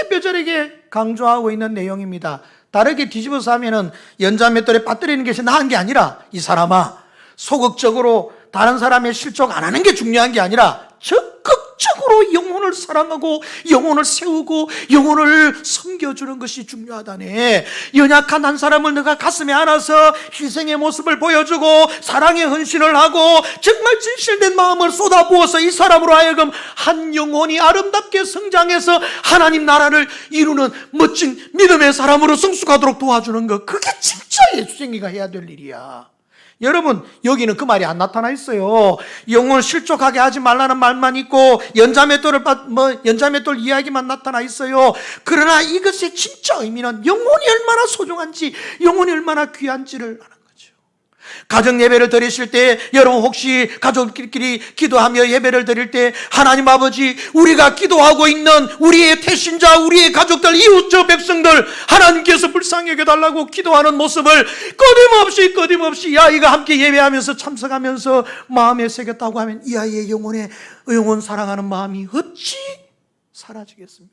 뼈저리게 강조하고 있는 내용입니다. 다르게 뒤집어서 하면은 연자 맷돌에 빠뜨리는 것이 나은 게 아니라, 이 사람아 소극적으로 다른 사람의 실족 안 하는 게 중요한 게 아니라 적극적으로 영혼을 사랑하고 영혼을 세우고 영혼을 섬겨주는 것이 중요하다네. 연약한 한 사람을 내가 가슴에 안아서 희생의 모습을 보여주고 사랑의 헌신을 하고 정말 진실된 마음을 쏟아부어서 이 사람으로 하여금 한 영혼이 아름답게 성장해서 하나님 나라를 이루는 멋진 믿음의 사람으로 성숙하도록 도와주는 것, 그게 진짜 예수쟁이가 해야 될 일이야. 여러분 여기는 그 말이 안 나타나 있어요. 영혼을 실족하게 하지 말라는 말만 있고 연자맷돌 이야기만 나타나 있어요. 그러나 이것의 진짜 의미는 영혼이 얼마나 소중한지, 영혼이 얼마나 귀한지를 아는 거죠. 가정 예배를 드리실 때 여러분 혹시 가족끼리 기도하며 예배를 드릴 때 하나님 아버지, 우리가 기도하고 있는 우리의 태신자, 우리의 가족들, 이웃저 백성들 하나님께서 불쌍히 여겨달라고 기도하는 모습을 끊임없이 이 아이가 함께 예배하면서 참석하면서 마음에 새겼다고 하면 이 아이의 영혼 사랑하는 마음이 어찌 사라지겠습니까?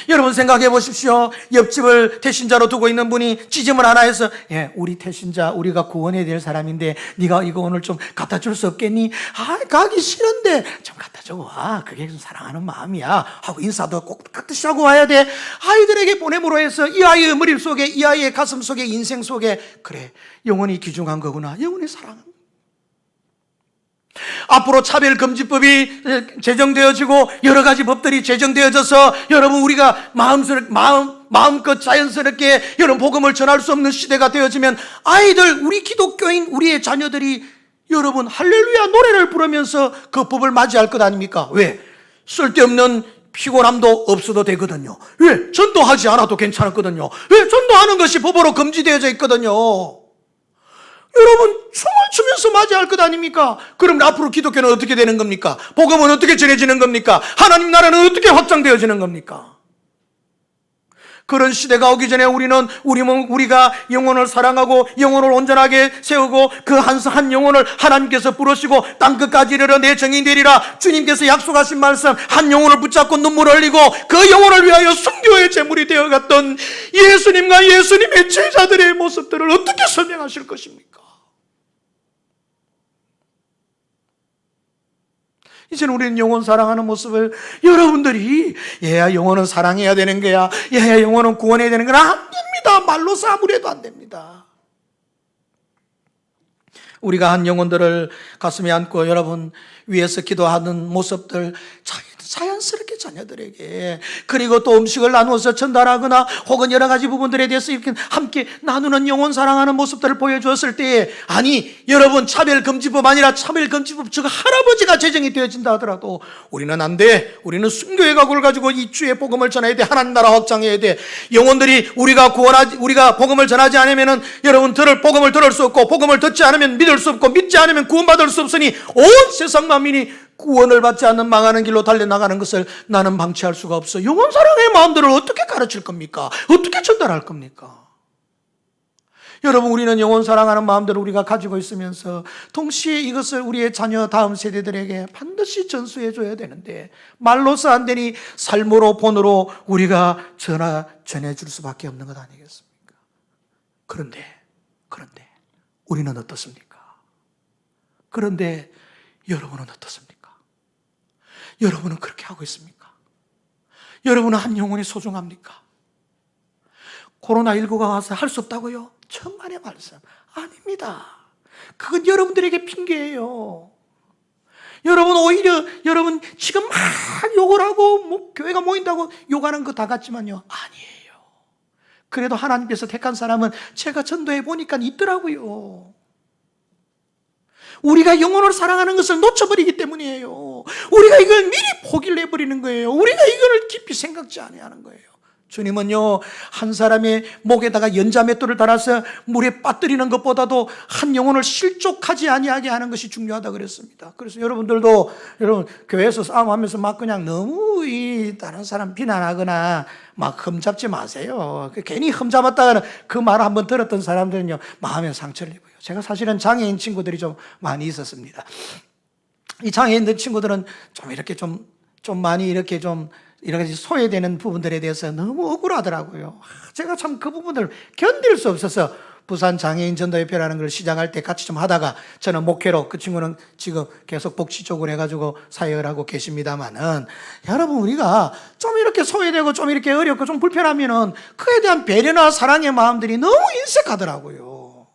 여러분 생각해 보십시오. 옆집을 태신자로 두고 있는 분이 찌짐을 하나 해서, 우리 태신자, 우리가 구원해야 될 사람인데 네가 이거 오늘 좀 갖다 줄 수 없겠니? 가기 싫은데 좀 갖다 주고 와. 그게 사랑하는 마음이야 하고 인사도 꼭 같이 하고 와야 돼. 아이들에게 보냄으로 해서 이 아이의 머릿속에, 이 아이의 가슴 속에, 인생 속에, 그래, 영혼이 귀중한 거구나, 영혼이 사랑하는 거구나. 앞으로 차별금지법이 제정되어지고 여러 가지 법들이 제정되어져서 여러분 우리가 마음껏 자연스럽게 여러분 복음을 전할 수 없는 시대가 되어지면 아이들, 우리 기독교인 우리의 자녀들이 여러분 할렐루야 노래를 부르면서 그 법을 맞이할 것 아닙니까? 왜? 쓸데없는 피곤함도 없어도 되거든요. 왜? 전도하지 않아도 괜찮았거든요. 왜? 전도하는 것이 법으로 금지되어져 있거든요. 여러분 춤을 추면서 맞이할 것 아닙니까? 그럼 앞으로 기독교는 어떻게 되는 겁니까? 복음은 어떻게 전해지는 겁니까? 하나님 나라는 어떻게 확장되어지는 겁니까? 그런 시대가 오기 전에 우리가 영혼을 사랑하고 영혼을 온전하게 세우고 그 한 영혼을 하나님께서 부르시고 땅끝까지 이르러 내 정이 되리라 주님께서 약속하신 말씀, 한 영혼을 붙잡고 눈물 흘리고 그 영혼을 위하여 순교의 제물이 되어갔던 예수님과 예수님의 제자들의 모습들을 어떻게 설명하실 것입니까? 이제는 우리는 영혼 사랑하는 모습을 여러분들이, 얘야 영혼은 사랑해야 되는 거야, 얘야 영혼은 구원해야 되는 거야, 안 됩니다. 말로서 아무래도 안 됩니다. 우리가 한 영혼들을 가슴에 안고 여러분 위에서 기도하는 모습들 자연스럽게 자녀들에게, 그리고 또 음식을 나누어서 전달하거나 혹은 여러 가지 부분들에 대해서 이렇게 함께 나누는 영혼 사랑하는 모습들을 보여주었을 때에, 아니 여러분 차별금지법 아니라 차별금지법 저거 할아버지가 제정이 되어진다 하더라도 우리는 안 돼. 우리는 순교의 각오를 가지고 이 주의 복음을 전해야 돼. 하나님 나라 확장해야 돼. 영혼들이 우리가 복음을 전하지 않으면은 여러분 복음을 들을 수 없고, 복음을 듣지 않으면 믿을 수 없고, 믿지 않으면 구원받을 수 없으니 온 세상 만민이 구원을 받지 않는 망하는 길로 달려나가는 것을 나는 방치할 수가 없어. 영혼 사랑의 마음들을 어떻게 가르칠 겁니까? 어떻게 전달할 겁니까? 여러분 우리는 영혼 사랑하는 마음들을 우리가 가지고 있으면서 동시에 이것을 우리의 자녀 다음 세대들에게 반드시 전수해 줘야 되는데 말로서 안 되니 삶으로 본으로 우리가 전해줄 수밖에 없는 것 아니겠습니까? 그런데 우리는 어떻습니까? 그런데 여러분은 어떻습니까? 여러분은 그렇게 하고 있습니까? 여러분은 한 영혼이 소중합니까? 코로나19가 와서 할 수 없다고요? 천만의 말씀 아닙니다. 그건 여러분들에게 핑계예요. 여러분 오히려 여러분 지금 막 욕을 하고 교회가 모인다고 욕하는 거 다 같지만요, 아니에요. 그래도 하나님께서 택한 사람은 제가 전도해 보니까 있더라고요. 우리가 영혼을 사랑하는 것을 놓쳐버리기 때문이에요. 우리가 이걸 미리 포기를 해버리는 거예요. 우리가 이걸 깊이 생각지 아니하는 거예요. 주님은요, 한 사람의 목에다가 연자맷돌을 달아서 물에 빠뜨리는 것보다도 한 영혼을 실족하지 아니하게 하는 것이 중요하다 그랬습니다. 그래서 여러분들도 여러분 교회에서 싸움하면서 막 그냥 너무 다른 사람 비난하거나 막 흠잡지 마세요. 괜히 흠잡았다가는 그 말을 한번 들었던 사람들은요, 마음에 상처를 입어요. 제가 사실은 장애인 친구들이 좀 많이 있었습니다. 이 장애인들 친구들은 좀 이렇게 좀 많이 이렇게 좀 이렇게 소외되는 부분들에 대해서 너무 억울하더라고요. 제가 참 그 부분을 견딜 수 없어서 부산 장애인 전도협회라는 걸 시작할 때 같이 좀 하다가 저는 목회로, 그 친구는 지금 계속 복지 쪽으로 해가지고 사역을 하고 계십니다만은, 여러분 우리가 좀 이렇게 소외되고 좀 이렇게 어렵고 좀 불편하면은 그에 대한 배려나 사랑의 마음들이 너무 인색하더라고요.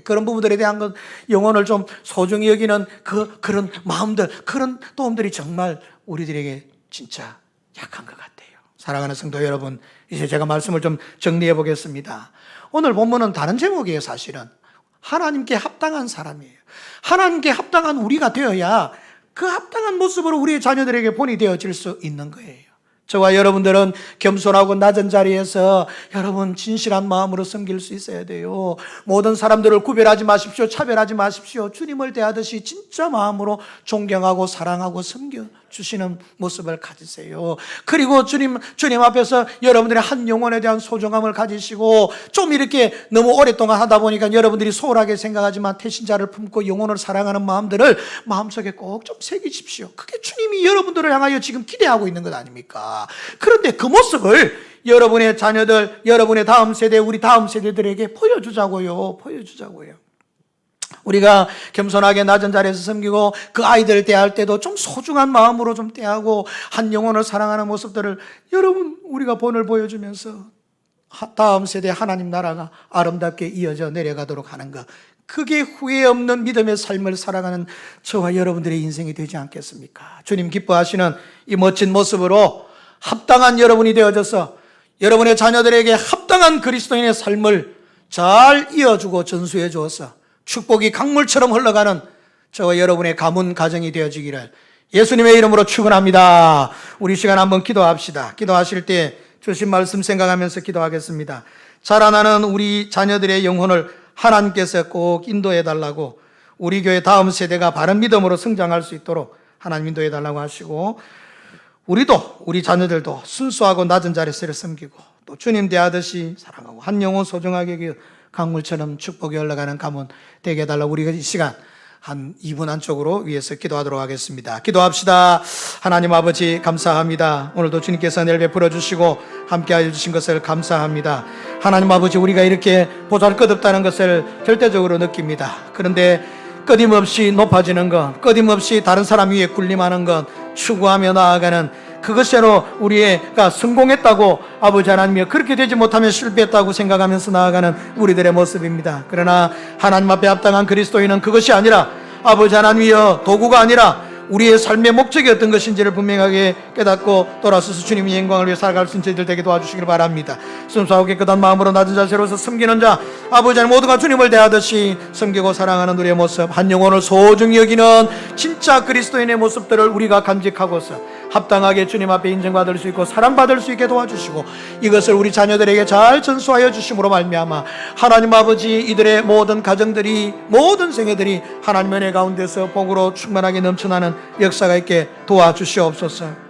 그런 부분들에 대한 건 영혼을 좀 소중히 여기는 그런 마음들, 그런 도움들이 정말 우리들에게 진짜 약한 것 같아요. 사랑하는 성도 여러분, 이제 제가 말씀을 좀 정리해 보겠습니다. 오늘 본문은 다른 제목이에요. 사실은 하나님께 합당한 사람이에요. 하나님께 합당한 우리가 되어야 그 합당한 모습으로 우리의 자녀들에게 본이 되어질 수 있는 거예요. 저와 여러분들은 겸손하고 낮은 자리에서 여러분 진실한 마음으로 섬길 수 있어야 돼요. 모든 사람들을 구별하지 마십시오. 차별하지 마십시오. 주님을 대하듯이 진짜 마음으로 존경하고 사랑하고 섬겨주시는 모습을 가지세요. 그리고 주님 앞에서 여러분들의 한 영혼에 대한 소중함을 가지시고, 좀 이렇게 너무 오랫동안 하다 보니까 여러분들이 소홀하게 생각하지만 태신자를 품고 영혼을 사랑하는 마음들을 마음속에 꼭 좀 새기십시오. 그게 주님이 여러분들을 향하여 지금 기대하고 있는 것 아닙니까? 그런데 그 모습을 여러분의 자녀들, 여러분의 다음 세대, 우리 다음 세대들에게 보여주자고요. 우리가 겸손하게 낮은 자리에서 섬기고 그 아이들을 대할 때도 좀 소중한 마음으로 좀 대하고 한 영혼을 사랑하는 모습들을 여러분 우리가 본을 보여주면서 다음 세대 하나님 나라가 아름답게 이어져 내려가도록 하는 것, 그게 후회 없는 믿음의 삶을 살아가는 저와 여러분들의 인생이 되지 않겠습니까? 주님 기뻐하시는 이 멋진 모습으로 합당한 여러분이 되어져서 여러분의 자녀들에게 합당한 그리스도인의 삶을 잘 이어주고 전수해 주어서 축복이 강물처럼 흘러가는 저와 여러분의 가문 가정이 되어지기를 예수님의 이름으로 축원합니다. 우리 시간 한번 기도합시다. 기도하실 때 주신 말씀 생각하면서 기도하겠습니다. 자라나는 우리 자녀들의 영혼을 하나님께서 꼭 인도해 달라고, 우리 교회 다음 세대가 바른 믿음으로 성장할 수 있도록 하나님 인도해 달라고 하시고, 우리도 우리 자녀들도 순수하고 낮은 자리에서 섬기고 또 주님 대하듯이 사랑하고 한 영혼 소중하게 강물처럼 축복이 흘러가는 가문 되게 해달라고 우리가 이 시간 한 2분 안쪽으로 위해서 기도하도록 하겠습니다. 기도합시다. 하나님 아버지 감사합니다. 오늘도 주님께서 은혜를 베풀어 주시고 함께하여 주신 것을 감사합니다. 하나님 아버지, 우리가 이렇게 보잘것없다는 것을 절대적으로 느낍니다. 그런데 끊임없이 높아지는 것, 끊임없이 다른 사람 위에 군림하는 것, 추구하며 나아가는 그것으로 우리가 성공했다고, 아버지 하나님이여 그렇게 되지 못하면 실패했다고 생각하면서 나아가는 우리들의 모습입니다. 그러나 하나님 앞에 합당한 그리스도인은 그것이 아니라, 아버지 하나님이여 도구가 아니라 우리의 삶의 목적이 어떤 것인지를 분명하게 깨닫고 돌아서서 주님의 영광을 위해 살아갈 수 있는 저희들 되게 도와주시길 바랍니다. 순수하고 깨끗한 마음으로 낮은 자세로서 섬기는 자, 아버지 하나님 모두가 주님을 대하듯이 섬기고 사랑하는 우리의 모습, 한 영혼을 소중히 여기는 진짜 그리스도인의 모습들을 우리가 간직하고서 합당하게 주님 앞에 인정받을 수 있고 사랑받을 수 있게 도와주시고, 이것을 우리 자녀들에게 잘 전수하여 주심으로 말미암아 하나님 아버지, 이들의 모든 가정들이, 모든 생애들이 하나님의 은혜 가운데서 복으로 충만하게 넘쳐나는 역사가 있게 도와주시옵소서.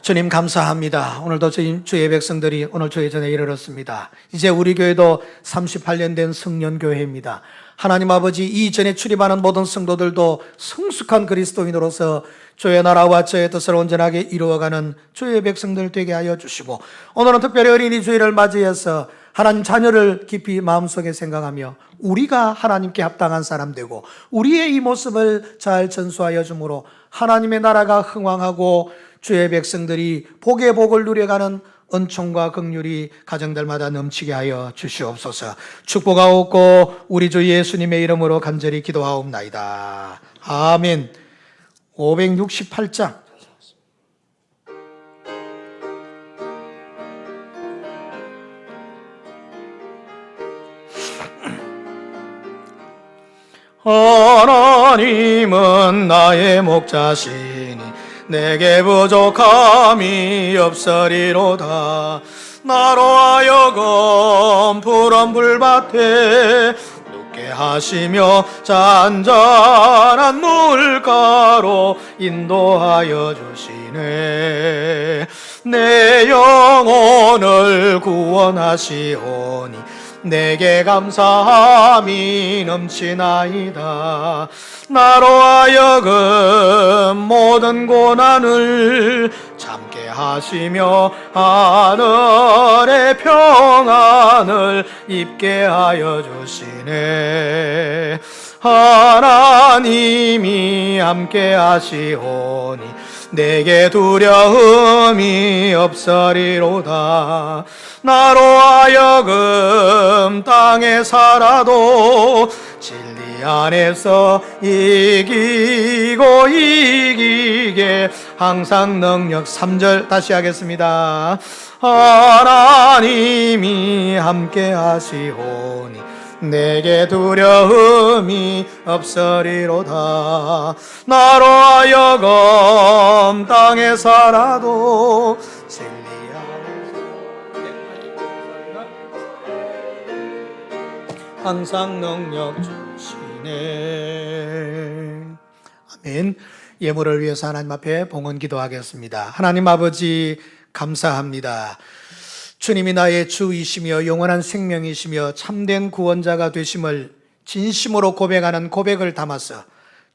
주님 감사합니다. 오늘도 주의 백성들이 오늘 주의 전에 이르렀습니다. 이제 우리 교회도 38년 된 성년교회입니다. 하나님 아버지, 이전에 출입하는 모든 성도들도 성숙한 그리스도인으로서 주의 나라와 주의 뜻을 온전하게 이루어가는 주의 백성들 되게 하여 주시고, 오늘은 특별히 어린이 주일을 맞이해서 하나님 자녀를 깊이 마음속에 생각하며 우리가 하나님께 합당한 사람 되고 우리의 이 모습을 잘 전수하여 주므로 하나님의 나라가 흥왕하고 주의 백성들이 복의 복을 누려가는 은총과 긍휼이 가정들마다 넘치게 하여 주시옵소서. 축복하옵고 우리 주 예수님의 이름으로 간절히 기도하옵나이다. 아멘. 568장. 하나님은 나의 목자시니 내게 부족함이 없으리로다. 나로 하여금 푸른 불밭에 눕게 하시며 잔잔한 물가로 인도하여 주시네. 내 영혼을 구원하시오니 내게 감사함이 넘치나이다. 나로 하여금 모든 고난을 참게 하시며 하늘의 평안을 입게 하여 주시네. 하나님이 함께 하시오니 내게 두려움이 없으리로다. 나로 하여금 땅에 살아도 진리 안에서 이기게 항상 능력. 3절 다시 하겠습니다. 하나님이 함께 하시오니 내게 두려움이 없으리로다. 나로 하여금 땅에 살아도 진리 안에서 항상 능력 주시네. 아멘. 예물을 위해서 하나님 앞에 봉헌 기도하겠습니다. 하나님 아버지 감사합니다. 주님이 나의 주이시며 영원한 생명이시며 참된 구원자가 되심을 진심으로 고백하는 고백을 담아서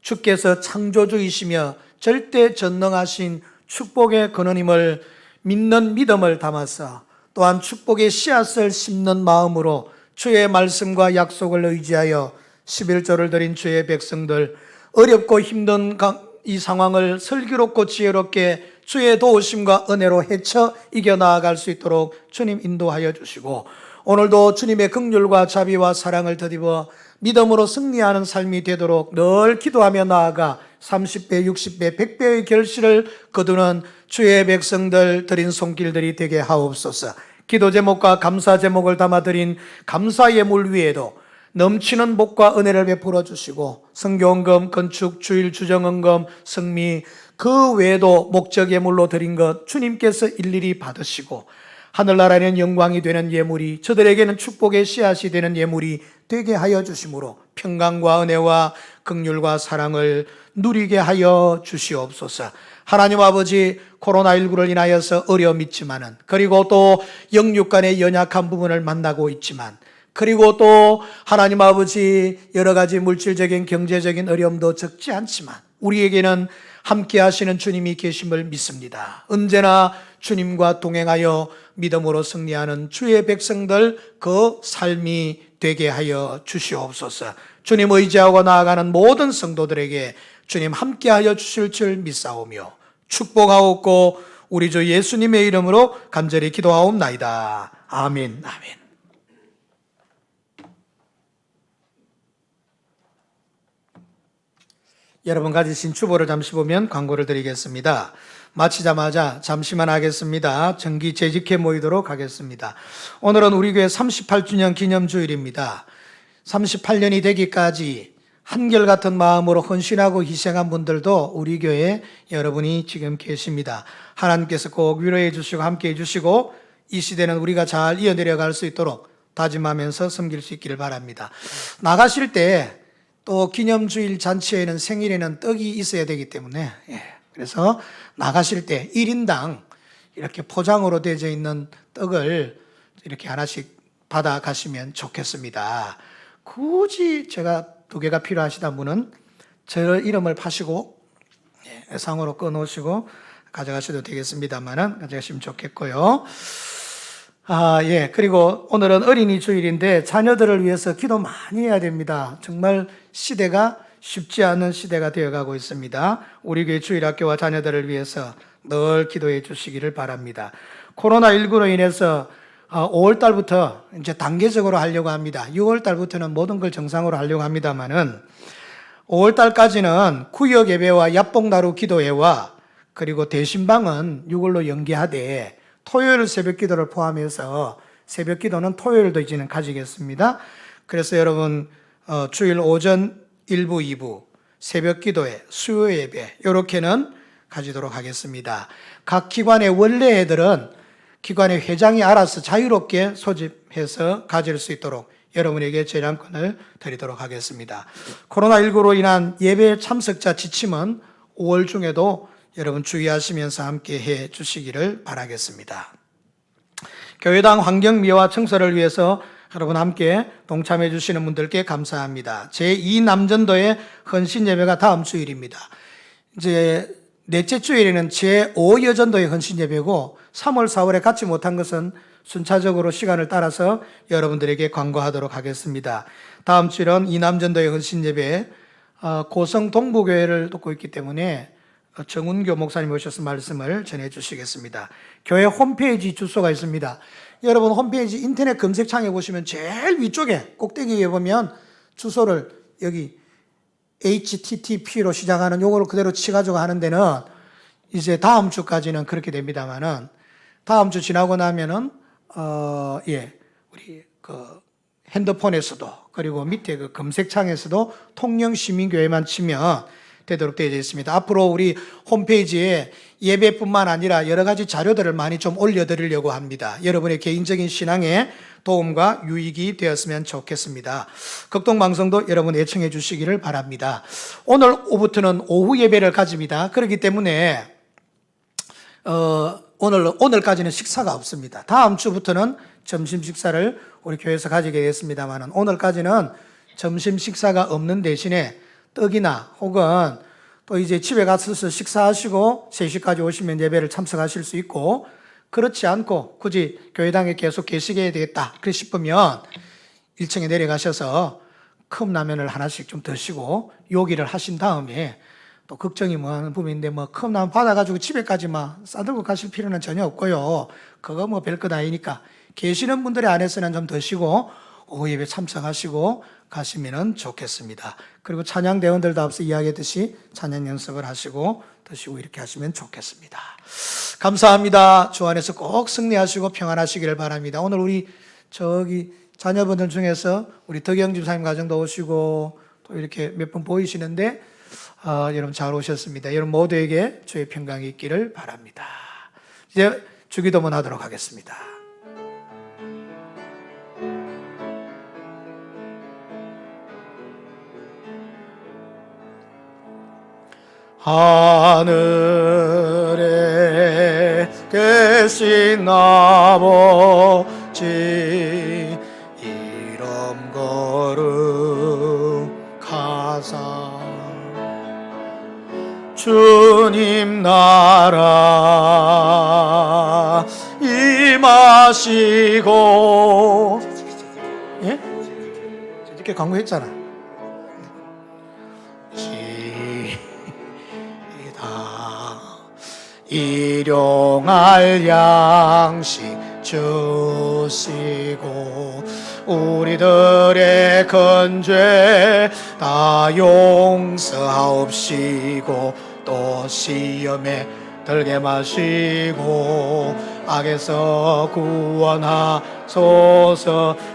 주께서 창조주이시며 절대 전능하신 축복의 근원임을 믿는 믿음을 담아서 또한 축복의 씨앗을 심는 마음으로 주의 말씀과 약속을 의지하여 11조를 드린 주의 백성들, 어렵고 힘든 이 상황을 슬기롭고 지혜롭게 주의 도우심과 은혜로 헤쳐 이겨나아갈 수 있도록 주님 인도하여 주시고, 오늘도 주님의 긍휼과 자비와 사랑을 더입어 믿음으로 승리하는 삶이 되도록 늘 기도하며 나아가 30배, 60배, 100배의 결실을 거두는 주의 백성들 드린 손길들이 되게 하옵소서. 기도 제목과 감사 제목을 담아드린 감사 예물 위에도 넘치는 복과 은혜를 베풀어 주시고, 성교헌금, 건축, 주일, 주정헌금, 성미 그 외에도 목적 예물로 드린 것 주님께서 일일이 받으시고, 하늘나라에는 영광이 되는 예물이, 저들에게는 축복의 씨앗이 되는 예물이 되게 하여 주심으로 평강과 은혜와 긍휼과 사랑을 누리게 하여 주시옵소서. 하나님 아버지, 코로나19를 인하여서 어려움이 있지만은, 그리고 또 영육 간의 연약한 부분을 만나고 있지만, 그리고 또 하나님 아버지 여러 가지 물질적인 경제적인 어려움도 적지 않지만 우리에게는 함께 하시는 주님이 계심을 믿습니다. 언제나 주님과 동행하여 믿음으로 승리하는 주의 백성들 그 삶이 되게 하여 주시옵소서. 주님 의지하고 나아가는 모든 성도들에게 주님 함께 하여 주실 줄 믿사오며 축복하옵고 우리 주 예수님의 이름으로 간절히 기도하옵나이다. 아멘. 아멘. 여러분 가지신 주보를 잠시 보면 광고를 드리겠습니다. 마치자마자 잠시만 하겠습니다. 정기 재직회 모이도록 하겠습니다. 오늘은 우리 교회 38주년 기념주일입니다. 38년이 되기까지 한결같은 마음으로 헌신하고 희생한 분들도 우리 교회에 여러분이 지금 계십니다. 하나님께서 꼭 위로해 주시고 함께 해 주시고 이 시대는 우리가 잘 이어내려갈 수 있도록 다짐하면서 섬길 수 있기를 바랍니다. 나가실 때 또 기념주일 잔치에는 생일에는 떡이 있어야 되기 때문에 그래서 나가실 때 1인당 이렇게 포장으로 되어 있는 떡을 이렇게 하나씩 받아 가시면 좋겠습니다. 굳이 제가 2개가 필요하시다 분은 저 이름을 파시고 상으로 꺼놓으시고 가져가셔도 되겠습니다만은 가져가시면 좋겠고요. 그리고 오늘은 어린이 주일인데 자녀들을 위해서 기도 많이 해야 됩니다. 정말 시대가 쉽지 않은 시대가 되어가고 있습니다. 우리 교회 주일학교와 자녀들을 위해서 늘 기도해 주시기를 바랍니다. 코로나19로 인해서 5월 달부터 이제 단계적으로 하려고 합니다. 6월 달부터는 모든 걸 정상으로 하려고 합니다만은 5월 달까지는 구역 예배와 약복나루 기도회와 그리고 대신방은 6월로 연기하되 토요일 새벽 기도를 포함해서 새벽 기도는 토요일도 이제는 가지겠습니다. 그래서 여러분 주일 오전 1부, 2부, 새벽 기도회, 수요 예배 이렇게는 가지도록 하겠습니다. 각 기관의 원래 애들은 기관의 회장이 알아서 자유롭게 소집해서 가질 수 있도록 여러분에게 재량권을 드리도록 하겠습니다. 코로나19로 인한 예배 참석자 지침은 5월 중에도 여러분 주의하시면서 함께 해 주시기를 바라겠습니다. 교회당 환경미화 청소를 위해서 여러분 함께 동참해 주시는 분들께 감사합니다. 제2남전도의 헌신 예배가 다음 주일입니다. 이제 넷째 주일에는 제5여전도의 헌신 예배고 3월, 4월에 갖지 못한 것은 순차적으로 시간을 따라서 여러분들에게 광고하도록 하겠습니다. 다음 주일은 이남전도의 헌신 예배, 고성 동부교회를 돕고 있기 때문에 정운교 목사님 오셔서 말씀을 전해 주시겠습니다. 교회 홈페이지 주소가 있습니다. 여러분 홈페이지 인터넷 검색창에 보시면 제일 위쪽에 꼭대기에 보면 주소를 여기 HTTP로 시작하는 요거를 그대로 치가지고 하는 데는 이제 다음 주까지는 그렇게 됩니다만은 다음 주 지나고 나면은 우리 그 핸드폰에서도 그리고 밑에 그 검색창에서도 통영시민교회만 치면 되도록 되어 있습니다. 앞으로 우리 홈페이지에 예배뿐만 아니라 여러 가지 자료들을 많이 좀 올려드리려고 합니다. 여러분의 개인적인 신앙에 도움과 유익이 되었으면 좋겠습니다. 극동방송도 여러분 애청해 주시기를 바랍니다. 오늘 오후부터는 오후 예배를 가집니다. 그렇기 때문에 오늘까지는 식사가 없습니다. 다음 주부터는 점심 식사를 우리 교회에서 가지게 됐습니다만 오늘까지는 점심 식사가 없는 대신에 떡이나 혹은 또 이제 집에 가서 식사하시고 3시까지 오시면 예배를 참석하실 수 있고 그렇지 않고 굳이 교회당에 계속 계시게 되겠다 그래 싶으면 1층에 내려가셔서 컵라면을 하나씩 좀 드시고 요기를 하신 다음에 또 걱정이 뭐하는 부분인데 컵라면 받아가지고 집에까지 싸들고 가실 필요는 전혀 없고요. 그거 별것 아니니까 계시는 분들의 안에서는 좀 드시고 오후 예배 참석하시고 가시면 좋겠습니다. 그리고 찬양 대원들도 앞서 이야기했듯이 찬양 연습을 하시고 드시고 이렇게 하시면 좋겠습니다. 감사합니다. 주 안에서 꼭 승리하시고 평안하시기를 바랍니다. 오늘 우리 자녀분들 중에서 우리 덕영 집사님 가정도 오시고 또 이렇게 몇 분 보이시는데 여러분 잘 오셨습니다. 여러분 모두에게 주의 평강이 있기를 바랍니다. 이제 주기도문 하도록 하겠습니다. 하늘에 계신 아버지 이름 거룩하사 주님 나라 임하시고 예? 이렇게 광고했잖아. 일용할 양식 주시고 우리들의 큰 죄 다 용서하옵시고 또 시험에 들게 마시고 악에서 구원하소서.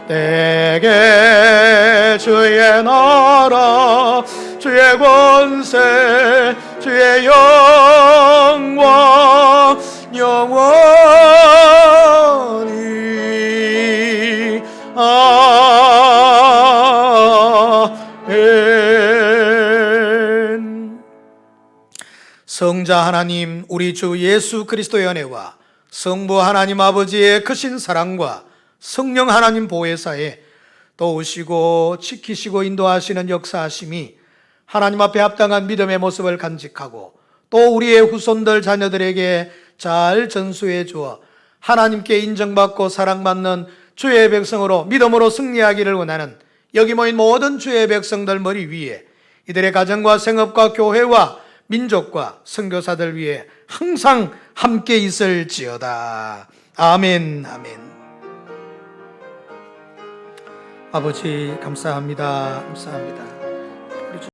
내게 주의 나라 주의 권세 주의 영광 영원히 아멘. 성자 하나님 우리 주 예수 그리스도의 은혜와 성부 하나님 아버지의 크신 사랑과 성령 하나님 보혜사에 도우시고 지키시고 인도하시는 역사하심이 하나님 앞에 합당한 믿음의 모습을 간직하고 또 우리의 후손들 자녀들에게 잘 전수해 주어 하나님께 인정받고 사랑받는 주의 백성으로 믿음으로 승리하기를 원하는 여기 모인 모든 주의 백성들 머리 위에 이들의 가정과 생업과 교회와 민족과 선교사들 위해 항상 함께 있을지어다. 아멘, 아멘. 아버지 감사합니다. 감사합니다.